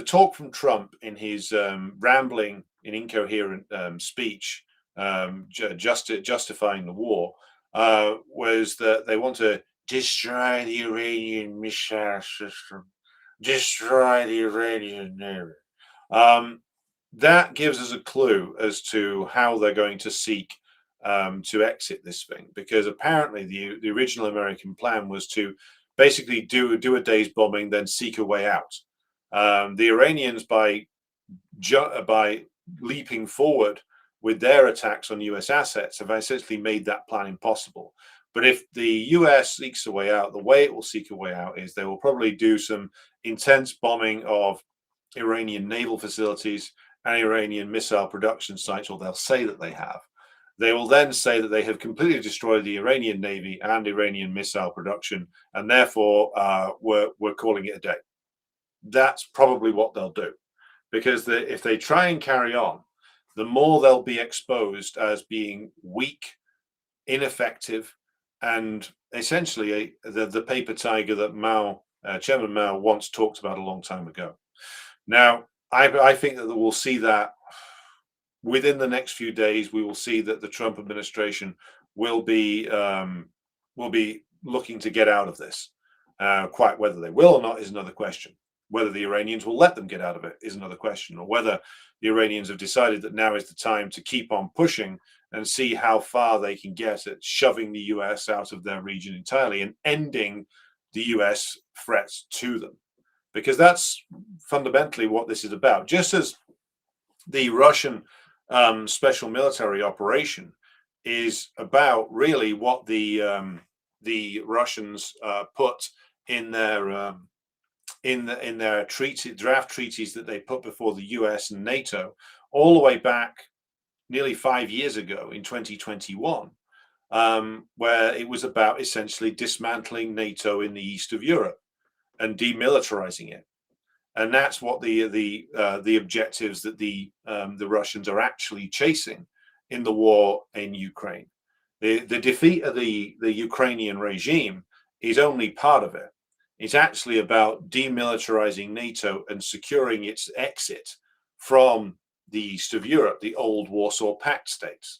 talk from Trump in his rambling and incoherent speech justifying the war was that they want to destroy the Iranian missile system, destroy the Iranian Navy. That gives us a clue as to how they're going to seek to exit this thing, because apparently the original American plan was to basically do a day's bombing, then seek a way out. The Iranians, by leaping forward with their attacks on US assets, have essentially made that plan impossible. But if the US seeks a way out, the way it will seek a way out is they will probably do some intense bombing of Iranian naval facilities and Iranian missile production sites, or they'll say that they have. They will then say that they have completely destroyed the Iranian Navy and Iranian missile production, and therefore we're calling it a day. That's probably what they'll do, because if they try and carry on, the more they'll be exposed as being weak, ineffective, and essentially the paper tiger that Chairman Mao once talked about a long time ago. Now, I think that we'll see that within the next few days. We will see that the Trump administration will be looking to get out of this. Quite whether they will or not is another question. Whether the Iranians will let them get out of it is another question, or whether the Iranians have decided that now is the time to keep on pushing and see how far they can get at shoving the US out of their region entirely and ending the US threats to them. Because that's fundamentally what this is about. Just as the Russian special military operation is about really what the Russians put in their draft treaties that they put before the US and NATO all the way back nearly 5 years ago in 2021, where it was about essentially dismantling NATO in the east of Europe and demilitarizing it. and that's what the objectives that the Russians are actually chasing in the war in Ukraine. The defeat of the Ukrainian regime is only part of it. It's actually about demilitarizing NATO and securing its exit from the east of Europe, the old Warsaw Pact states.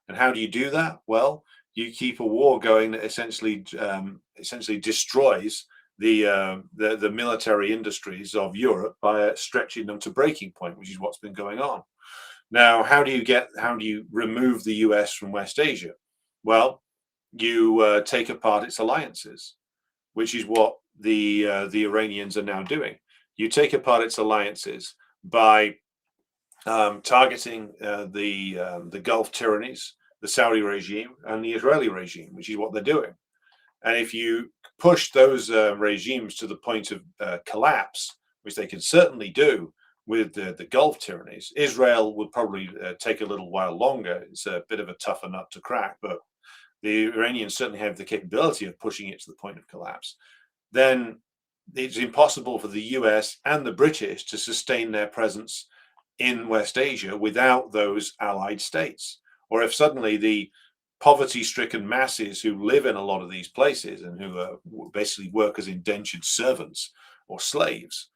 And how do you do that? Well, you keep a war going that essentially destroys the military industries of Europe by stretching them to breaking point, which is what's been going on. Now, how do you remove the US from West Asia? Well, you take apart its alliances, which is what the Iranians are now doing. You take apart its alliances by targeting the Gulf tyrannies, the Saudi regime, and the Israeli regime, which is what they're doing. And if you push those regimes to the point of collapse, which they can certainly do with the Gulf tyrannies, Israel would probably take a little while longer. It's a bit of a tougher nut to crack, but the Iranians certainly have the capability of pushing it to the point of collapse. Then it's impossible for the US and the British to sustain their presence in West Asia without those allied states. Or if suddenly the poverty-stricken masses who live in a lot of these places and who basically work as indentured servants or slaves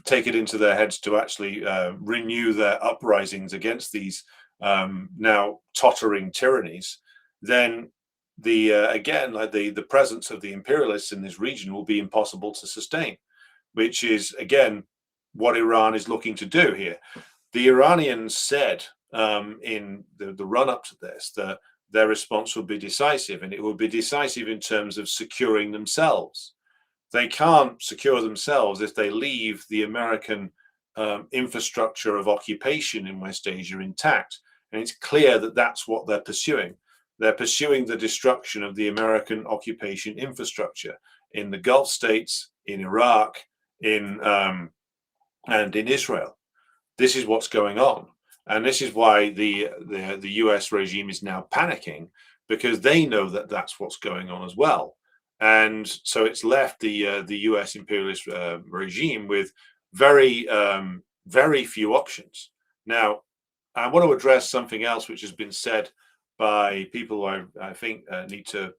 take it into their heads to actually renew their uprisings against these now tottering tyrannies, then the presence of the imperialists in this region will be impossible to sustain, which is again what Iran is looking to do here. The Iranians said in the run-up to this that their response would be decisive, and it would be decisive in terms of securing themselves. They can't secure themselves if they leave the American infrastructure of occupation in West Asia intact. And it's clear that that's what they're pursuing. They're pursuing the destruction of the American occupation infrastructure in the Gulf states, in Iraq, and in Israel. This is what's going on. And this is why the US regime is now panicking, because they know that that's what's going on as well. And so it's left the US imperialist regime with very few options. Now, I want to address something else which has been said by people who I think need to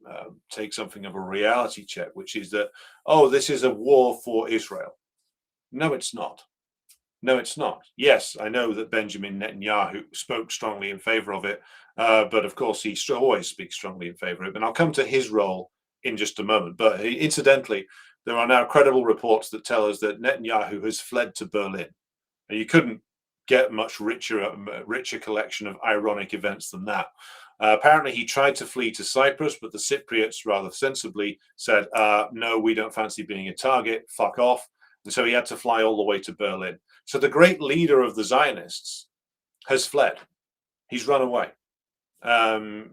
take something of a reality check, which is that, oh, this is a war for Israel. No, it's not. No, it's not. Yes, I know that Benjamin Netanyahu spoke strongly in favor of it, but of course he always speaks strongly in favor of it. And I'll come to his role in just a moment. But incidentally, there are now credible reports that tell us that Netanyahu has fled to Berlin. And you couldn't get much richer collection of ironic events than that. Apparently, he tried to flee to Cyprus, but the Cypriots rather sensibly said, no, we don't fancy being a target, fuck off. And so he had to fly all the way to Berlin. So the great leader of the Zionists has fled. He's run away.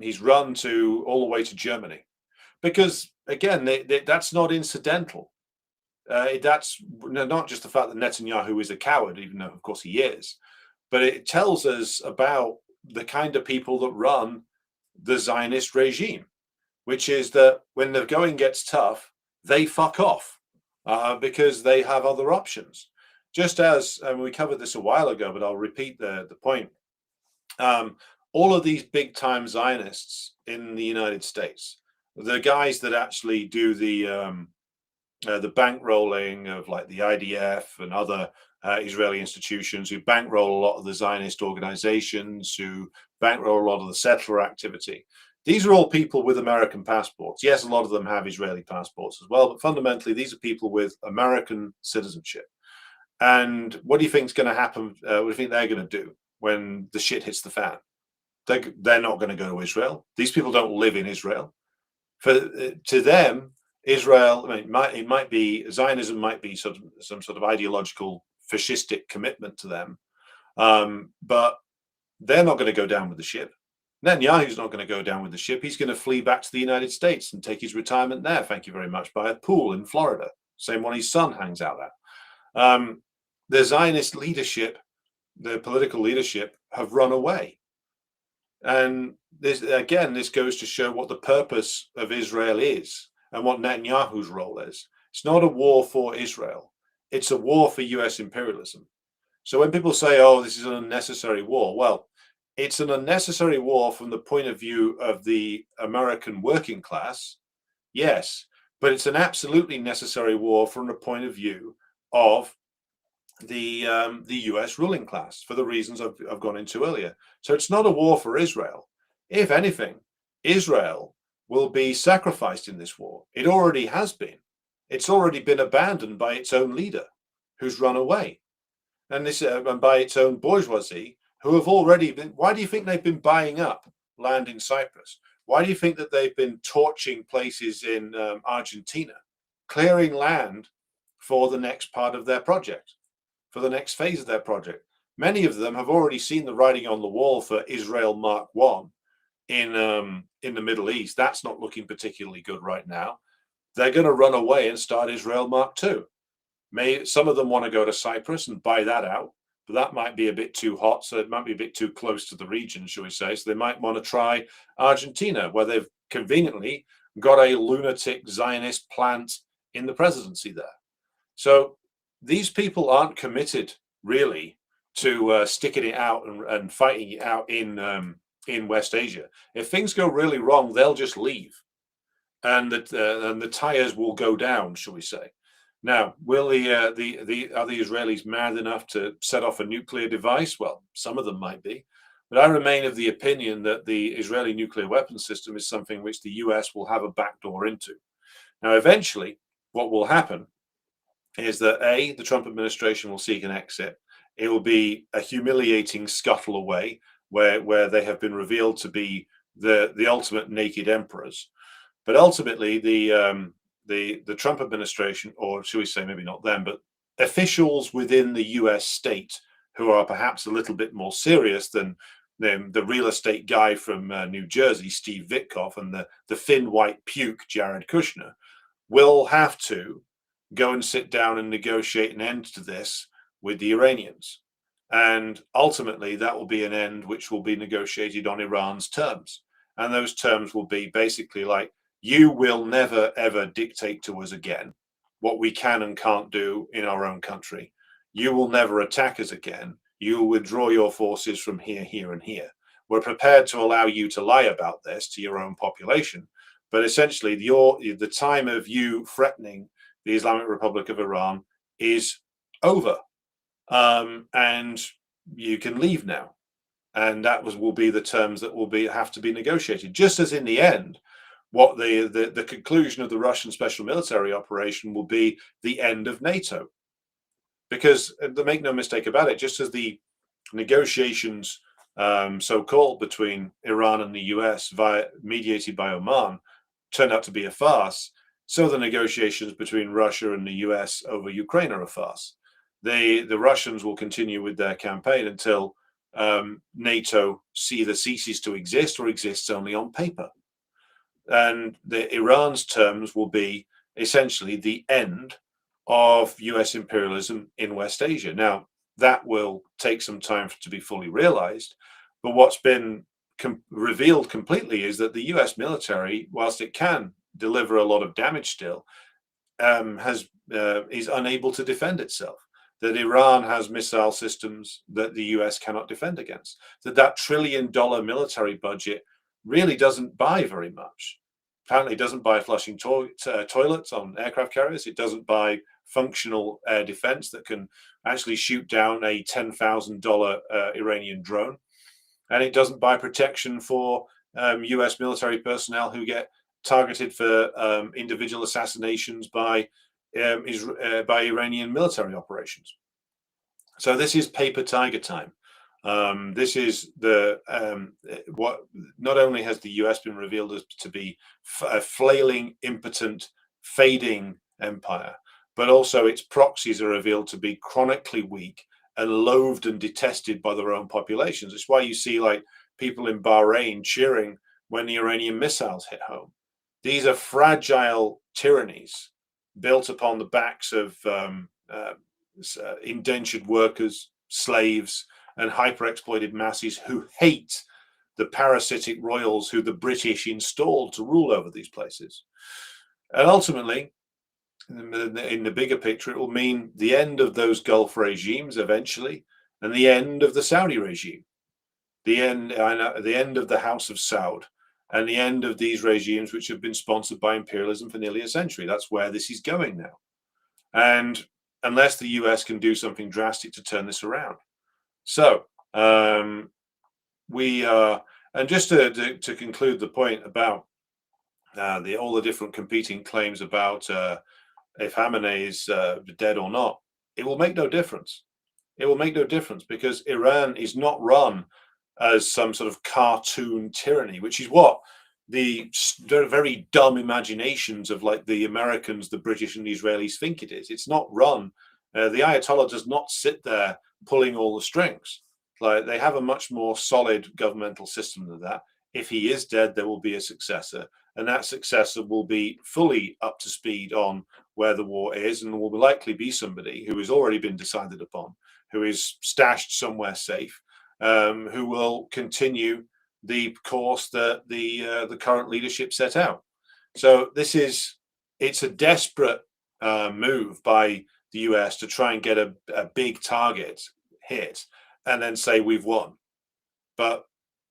He's run all the way to Germany. Because, again, that's not incidental. That's not just the fact that Netanyahu is a coward, even though, of course, he is. But it tells us about the kind of people that run the Zionist regime, which is that when the going gets tough, they fuck off because they have other options. Just as we covered this a while ago, but I'll repeat the point. All of these big time Zionists in the United States, the guys that actually do the bankrolling of like the IDF and other Israeli institutions, who bankroll a lot of the Zionist organizations, who bankroll a lot of the settler activity. These are all people with American passports. Yes, a lot of them have Israeli passports as well, but fundamentally, these are people with American citizenship. And what do you think is going to happen? What do you think they're going to do when the shit hits the fan? They're not going to go to Israel. These people don't live in Israel. To them, Israel, I mean, it might be Zionism, might be some sort of ideological fascistic commitment to them, but they're not going to go down with the ship. Netanyahu's not going to go down with the ship. He's going to flee back to the United States and take his retirement there. Thank you very much. By a pool in Florida, same one his son hangs out at. The Zionist leadership, the political leadership, have run away. And this goes to show what the purpose of Israel is and what Netanyahu's role is. It's not a war for Israel. it's a war for US imperialism. So when people say, oh, this is an unnecessary war, well, it's an unnecessary war from the point of view of the American working class, yes, but it's an absolutely necessary war from the point of view of the US ruling class for the reasons I've gone into earlier. So it's not a war for Israel. If anything, Israel will be sacrificed in this war. It already has been. It's already been abandoned by its own leader, who's run away, and by its own bourgeoisie, who have already been. Why do you think they've been buying up land in Cyprus? Why do you think that they've been torching places in Argentina, clearing land for the next part of their project, for the next phase of their project? Many of them have already seen the writing on the wall for Israel Mark One in the Middle East. That's not looking particularly good right now. They're going to run away and start Israel Mark Two. Some of them want to go to Cyprus and buy that out, but that might be a bit too hot, so it might be a bit too close to the region, shall we say. So they might want to try Argentina, where they've conveniently got a lunatic Zionist plant in the presidency there. So these people aren't committed really to sticking it out and fighting it out in West Asia. If things go really wrong, they'll just leave, and the tires will go down, shall we say. Now, will are the Israelis mad enough to set off a nuclear device? Well, some of them might be, but I remain of the opinion that the Israeli nuclear weapons system is something which the US will have a backdoor into. Now, eventually, what will happen is that the Trump administration will seek an exit. It will be a humiliating scuttle away, where they have been revealed to be the ultimate naked emperors. But ultimately, the Trump administration, or should we say maybe not them, but officials within the US state who are perhaps a little bit more serious than the real estate guy from New Jersey, Steve Witkoff, and the thin white puke, Jared Kushner, will have to go and sit down and negotiate an end to this with the Iranians. And ultimately, that will be an end which will be negotiated on Iran's terms. And those terms will be basically like, you will never, ever dictate to us again what we can and can't do in our own country. You will never attack us again. You will withdraw your forces from here, here, and here. We're prepared to allow you to lie about this to your own population. But essentially, the time of you threatening the Islamic Republic of Iran is over. And you can leave now. And that will be the terms that will have to be negotiated. Just as in the end, what the conclusion of the Russian special military operation will be the end of NATO. Because make no mistake about it, just as the negotiations, so-called, between Iran and the US, mediated by Oman, turned out to be a farce, so the negotiations between Russia and the US over Ukraine are a farce. The Russians will continue with their campaign until NATO either ceases to exist or exists only on paper. And Iran's terms will be essentially the end of US imperialism in West Asia. Now, that will take some time to be fully realized, but what's been revealed completely is that the US military, whilst it can deliver a lot of damage still, is unable to defend itself. That Iran has missile systems that the US cannot defend against. That $1 trillion military budget really doesn't buy very much. Apparently, it doesn't buy flushing toilets on aircraft carriers. It doesn't buy functional air defense that can actually shoot down a $10,000 Iranian drone. And it doesn't buy protection for US military personnel who get targeted for individual assassinations by Iranian military operations. So this is paper tiger time. This is what not only has the US been revealed as to be a flailing, impotent, fading empire, but also its proxies are revealed to be chronically weak and loathed and detested by their own populations. It's why you see like people in Bahrain cheering when the Iranian missiles hit home. These are fragile tyrannies built upon the backs of indentured workers, slaves, and hyper-exploited masses who hate the parasitic royals who the British installed to rule over these places. And ultimately, in the bigger picture, it will mean the end of those Gulf regimes eventually, and the end of the Saudi regime, the end of the House of Saud, and the end of these regimes which have been sponsored by imperialism for nearly a century. That's where this is going now. And unless the US can do something drastic to turn this around. So we and just to conclude the point about all the different competing claims about if Khamenei is dead or not, it will make no difference. It will make no difference because Iran is not run as some sort of cartoon tyranny, which is what the very dumb imaginations of like the Americans, the British and the Israelis think it is. It's not run. The Ayatollah does not sit there pulling all the strings. Like they have a much more solid governmental system than that. If he is dead, there will be a successor, and that successor will be fully up to speed on where the war is, and will likely be somebody who has already been decided upon, who is stashed somewhere safe, who will continue the course that the current leadership set out. So it's a desperate move by the US to try and get a big target hit and then say we've won. But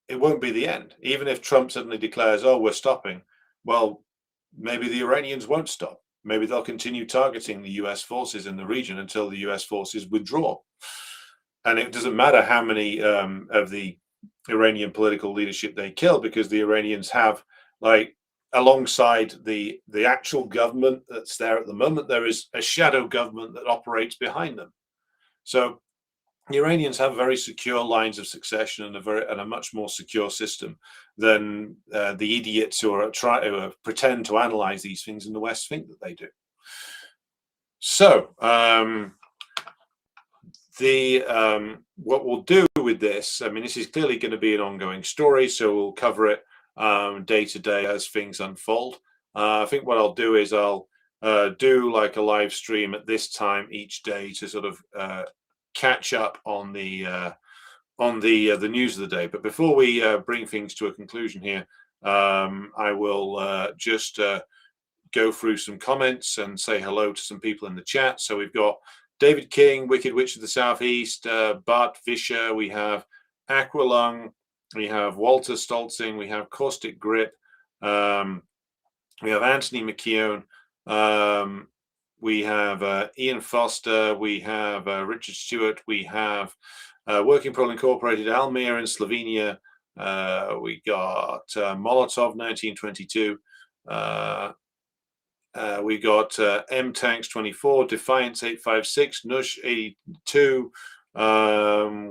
it won't be the end. Even if Trump suddenly declares, oh, we're stopping, well, maybe the Iranians won't stop. Maybe they'll continue targeting the US forces in the region until the US forces withdraw. And it doesn't matter how many of the Iranian political leadership they kill, because the Iranians have, like, alongside the actual government that's there at the moment, there is a shadow government that operates behind them. So the Iranians have very secure lines of succession and a much more secure system than the idiots who are pretend to analyze these things in the West think that they do. So what we'll do with this, I mean, this is clearly going to be an ongoing story, so we'll cover it day to day as things unfold. I think what I'll do is I'll do like a live stream at this time each day to sort of catch up on the news of the day. But before we bring things to a conclusion here, I will just go through some comments and say hello to some people in the chat. So we've got David King, Wicked Witch of the Southeast, Bart Vischer, we have Aqualung, we have Walter Stolzing, we have Caustic Grip, we have Anthony McKeown, we have Ian Foster, we have Richard Stewart, we have Working Pro Incorporated, Almir in Slovenia, we got Molotov 1922, we got M Tanks 24, Defiance 856, Nush 82.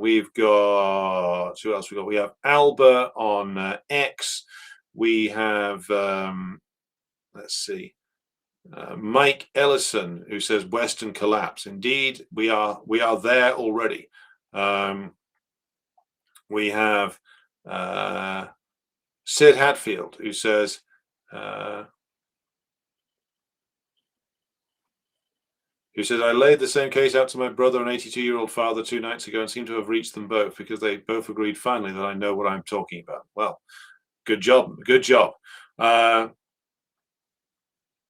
We've got, who else we got? We have Alba on X. We have let's see, Mike Ellison, who says Western collapse. Indeed, we are there already. We have Sid Hatfield, who says I laid the same case out to my brother and 82-year-old father 2 nights ago and seem to have reached them both because they both agreed finally that I know what I'm talking about. Well, good job. Good job.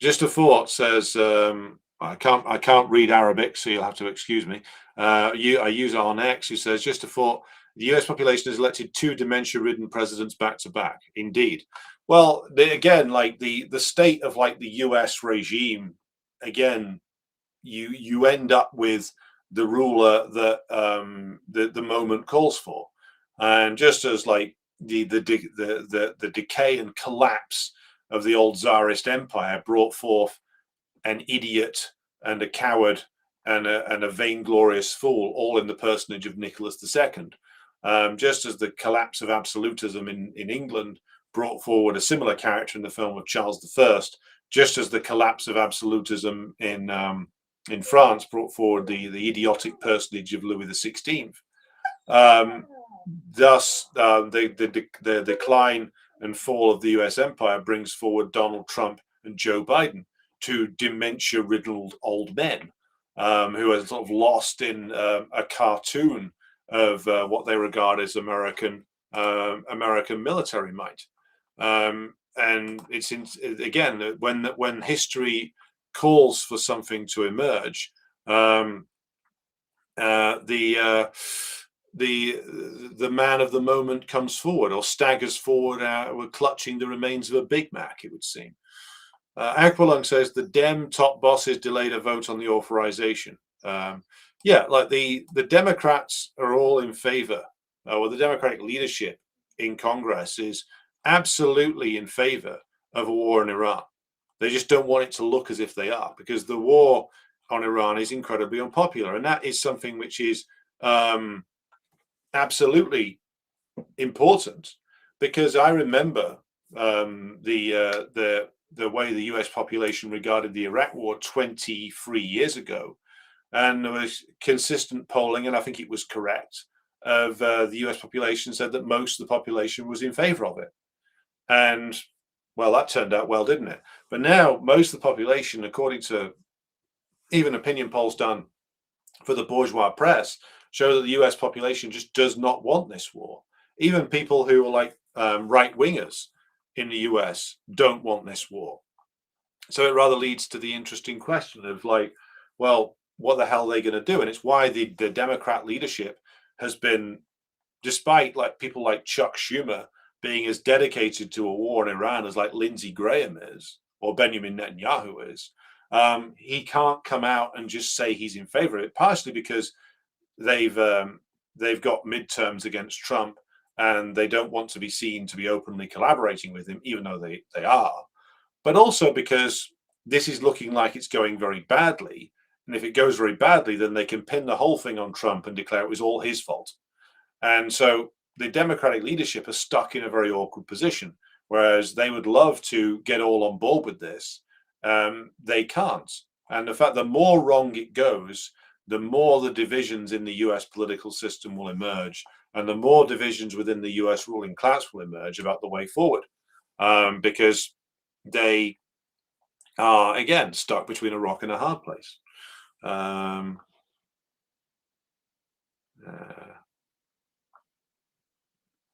Just a thought says, I can't read Arabic, so you'll have to excuse me. I use it on X, who says, just a thought, the US population has elected 2 dementia-ridden presidents back to back. Indeed. Well, again, like the state of like the US regime, again, you end up with the ruler that the moment calls for, and just as like the decay and collapse of the old Tsarist empire brought forth an idiot and a coward and a vainglorious fool, all in the personage of Nicholas II. Just as the collapse of absolutism in England brought forward a similar character in the film of Charles I, just as the collapse of absolutism in France brought forward the idiotic personage of Louis XVI. Thus, the decline and fall of the US empire brings forward Donald Trump and Joe Biden, 2 dementia-riddled old men who are sort of lost in a cartoon of what they regard as American military might. And it's again, when history calls for something to emerge, the man of the moment comes forward or staggers forward, clutching the remains of a Big Mac, it would seem. Aqualung says the Dem top bosses delayed a vote on the authorization. Yeah, like the Democrats are all in favor, or the Democratic leadership in Congress is absolutely in favor of a war in Iran. They just don't want it to look as if they are, because the war on Iran is incredibly unpopular, and that is something which is absolutely important. Because I remember the way the U.S. population regarded the Iraq War 23 years ago, and there was consistent polling, and I think it was correct, of the U.S. population said that most of the population was in favor of it. And, well, that turned out well, didn't it? But now most of the population, according to even opinion polls done for the bourgeois press, show that the U.S. population just does not want this war. Even people who are like right-wingers in the U.S. don't want this war. So it rather leads to the interesting question of like, well, what the hell are they going to do? And it's why the Democrat leadership has been, despite like people like Chuck Schumer being as dedicated to a war in Iran as like Lindsey Graham is, or Benjamin Netanyahu is, he can't come out and just say he's in favor of it, partially because they've got midterms against Trump and they don't want to be seen to be openly collaborating with him, even though they are. But also because this is looking like it's going very badly. And if it goes very badly, then they can pin the whole thing on Trump and declare it was all his fault. And so the Democratic leadership are stuck in a very awkward position, whereas they would love to get all on board with this. They can't. And the fact the more wrong it goes, the more the divisions in the US political system will emerge, and the more divisions within the US ruling class will emerge about the way forward, because they are, again, stuck between a rock and a hard place.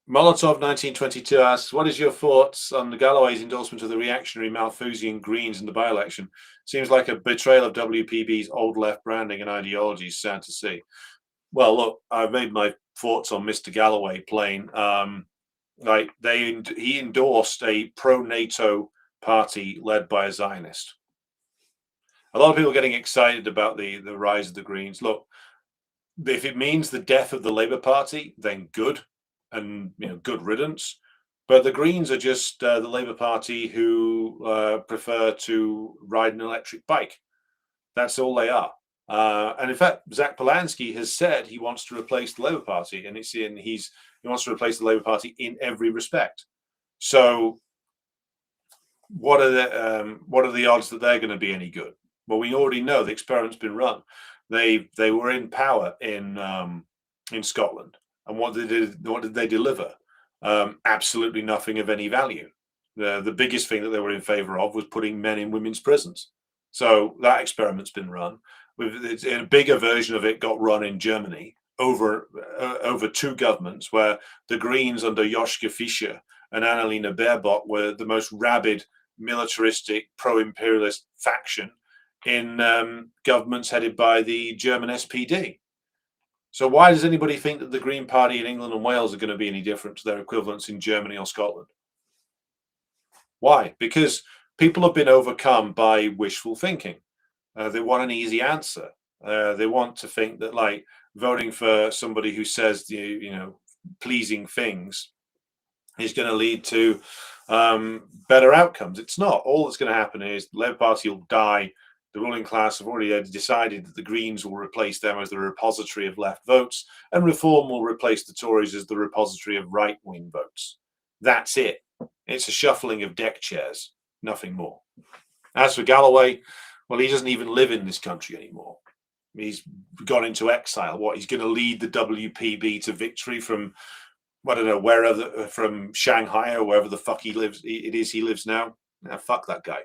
Molotov 1922 asks, what is your thoughts on the Galloway's endorsement of the reactionary Malthusian Greens in the by-election? Seems like a betrayal of WPB's old left branding and ideology. Sad to see. Well, look, I've made my thoughts on Mr. Galloway plain. He endorsed a pro-NATO party led by a Zionist. A lot of people are getting excited about the rise of the Greens. Look, if it means the death of the Labour Party, then good. And good riddance. But the Greens are just the Labour Party who prefer to ride an electric bike. That's all they are. And in fact, Zach Polanski has said he wants to replace the Labour Party, and he wants to replace the Labour Party in every respect. So, what are the odds that they're going to be any good? Well, we already know the experiment's been run. They were in power in Scotland. And what did they deliver? Absolutely nothing of any value. The biggest thing that they were in favor of was putting men in women's prisons. So that experiment's been run. A bigger version of it got run in Germany over two governments, where the Greens under Joschka Fischer and Annalena Baerbock were the most rabid, militaristic, pro-imperialist faction in governments headed by the German SPD. So why does anybody think that the Green Party in England and Wales are going to be any different to their equivalents in Germany or Scotland? Why? Because people have been overcome by wishful thinking. They want an easy answer. They want to think that, like, voting for somebody who says pleasing things is going to lead to better outcomes. It's not. All that's going to happen is the Labour Party will die. The ruling class have already decided that the Greens will replace them as the repository of left votes, and Reform will replace the Tories as the repository of right-wing votes. That's it. It's a shuffling of deck chairs, nothing more. As for Galloway, well, he doesn't even live in this country anymore. He's gone into exile. What, he's going to lead the WPB to victory from, I don't know, wherever, from Shanghai or wherever the fuck he lives. He lives now. Nah, fuck that guy.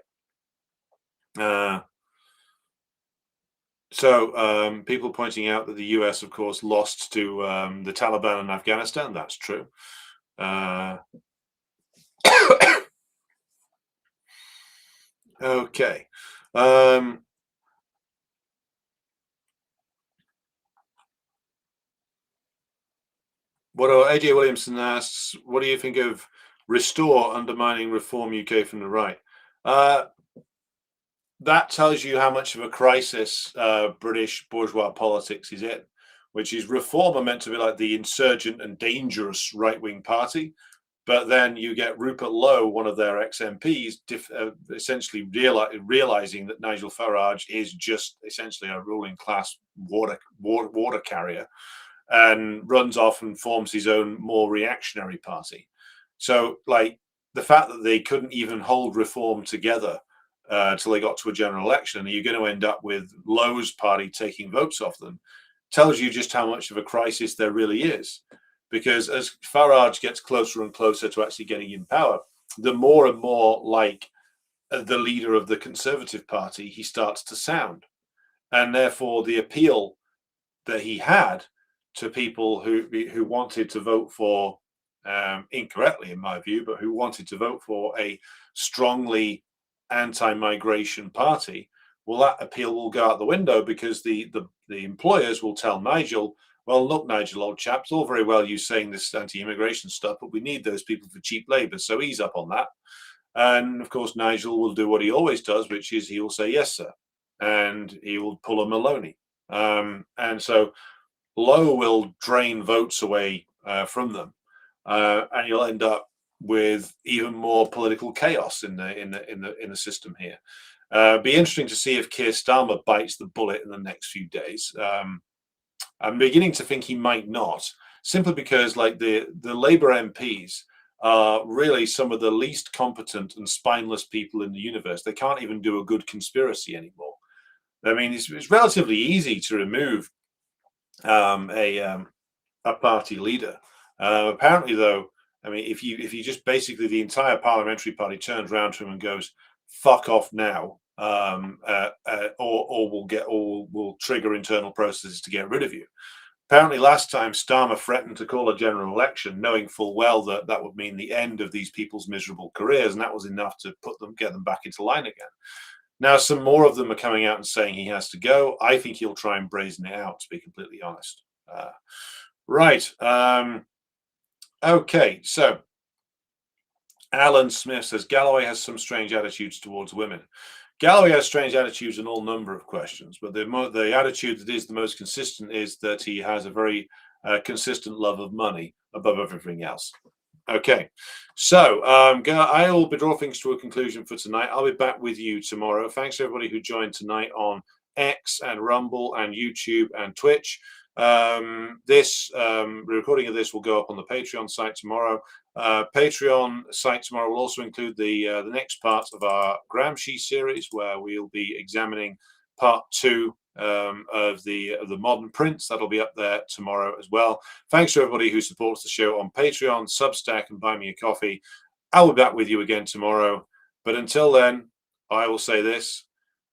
So people pointing out that the US, of course, lost to the Taliban in Afghanistan. That's true. Okay. AJ Williamson asks, what do you think of Restore undermining Reform UK from the right? That tells you how much of a crisis British bourgeois politics is in, which is Reform are meant to be like the insurgent and dangerous right-wing party. But then you get Rupert Lowe, one of their ex-MPs, essentially realizing that Nigel Farage is just essentially a ruling class water carrier, and runs off and forms his own more reactionary party. So, like, the fact that they couldn't even hold Reform together till they got to a general election, and you're going to end up with Lowe's party taking votes off them, tells you just how much of a crisis there really is. Because as Farage gets closer and closer to actually getting in power, the more and more like the leader of the Conservative Party he starts to sound. And therefore, the appeal that he had to people who wanted to vote for, incorrectly in my view, but who wanted to vote for a strongly anti-migration party, well, that appeal will go out the window, because the employers will tell Nigel, well, look, Nigel, old chap, it's all very well you saying this anti-immigration stuff, but we need those people for cheap labour, so ease up on that. And of course, Nigel will do what he always does, which is he will say, yes, sir, and he will pull a Maloney. And so Lowe will drain votes away from them, and you'll end up with even more political chaos in the system here. Be interesting to see if Keir Starmer bites the bullet in the next few days. I'm beginning to think he might not, simply because, like, the Labour MPs are really some of the least competent and spineless people in the universe. They can't even do a good conspiracy anymore. I mean, it's relatively easy to remove a party leader. Apparently, though, I mean, if you just basically, the entire parliamentary party turns around to him and goes, "Fuck off now," or we'll trigger internal processes to get rid of you. Apparently, last time Starmer threatened to call a general election, knowing full well that that would mean the end of these people's miserable careers, and that was enough to get them back into line again. Now, some more of them are coming out and saying he has to go. I think he'll try and brazen it out, to be completely honest. Right. Okay. So, Alan Smith says Galloway has some strange attitudes towards women. Galloway has strange attitudes in all number of questions, but the attitude that is the most consistent is that he has a very consistent love of money above everything else. Okay, so I will draw things to a conclusion for tonight. I'll be back with you tomorrow. Thanks to everybody who joined tonight on X and Rumble and YouTube and Twitch. This recording of this will go up on the Patreon site tomorrow. Patreon site tomorrow will also include the next part of our Gramsci series, where we'll be examining part 2 of the modern prints. That'll be up there tomorrow as well. Thanks to everybody who supports the show on Patreon, Substack, and Buy Me a Coffee. I'll be back with you again tomorrow. But until then, I will say this: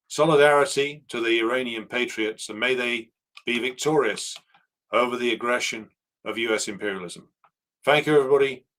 solidarity to the Iranian patriots, and may they be victorious over the aggression of US imperialism. Thank you, everybody.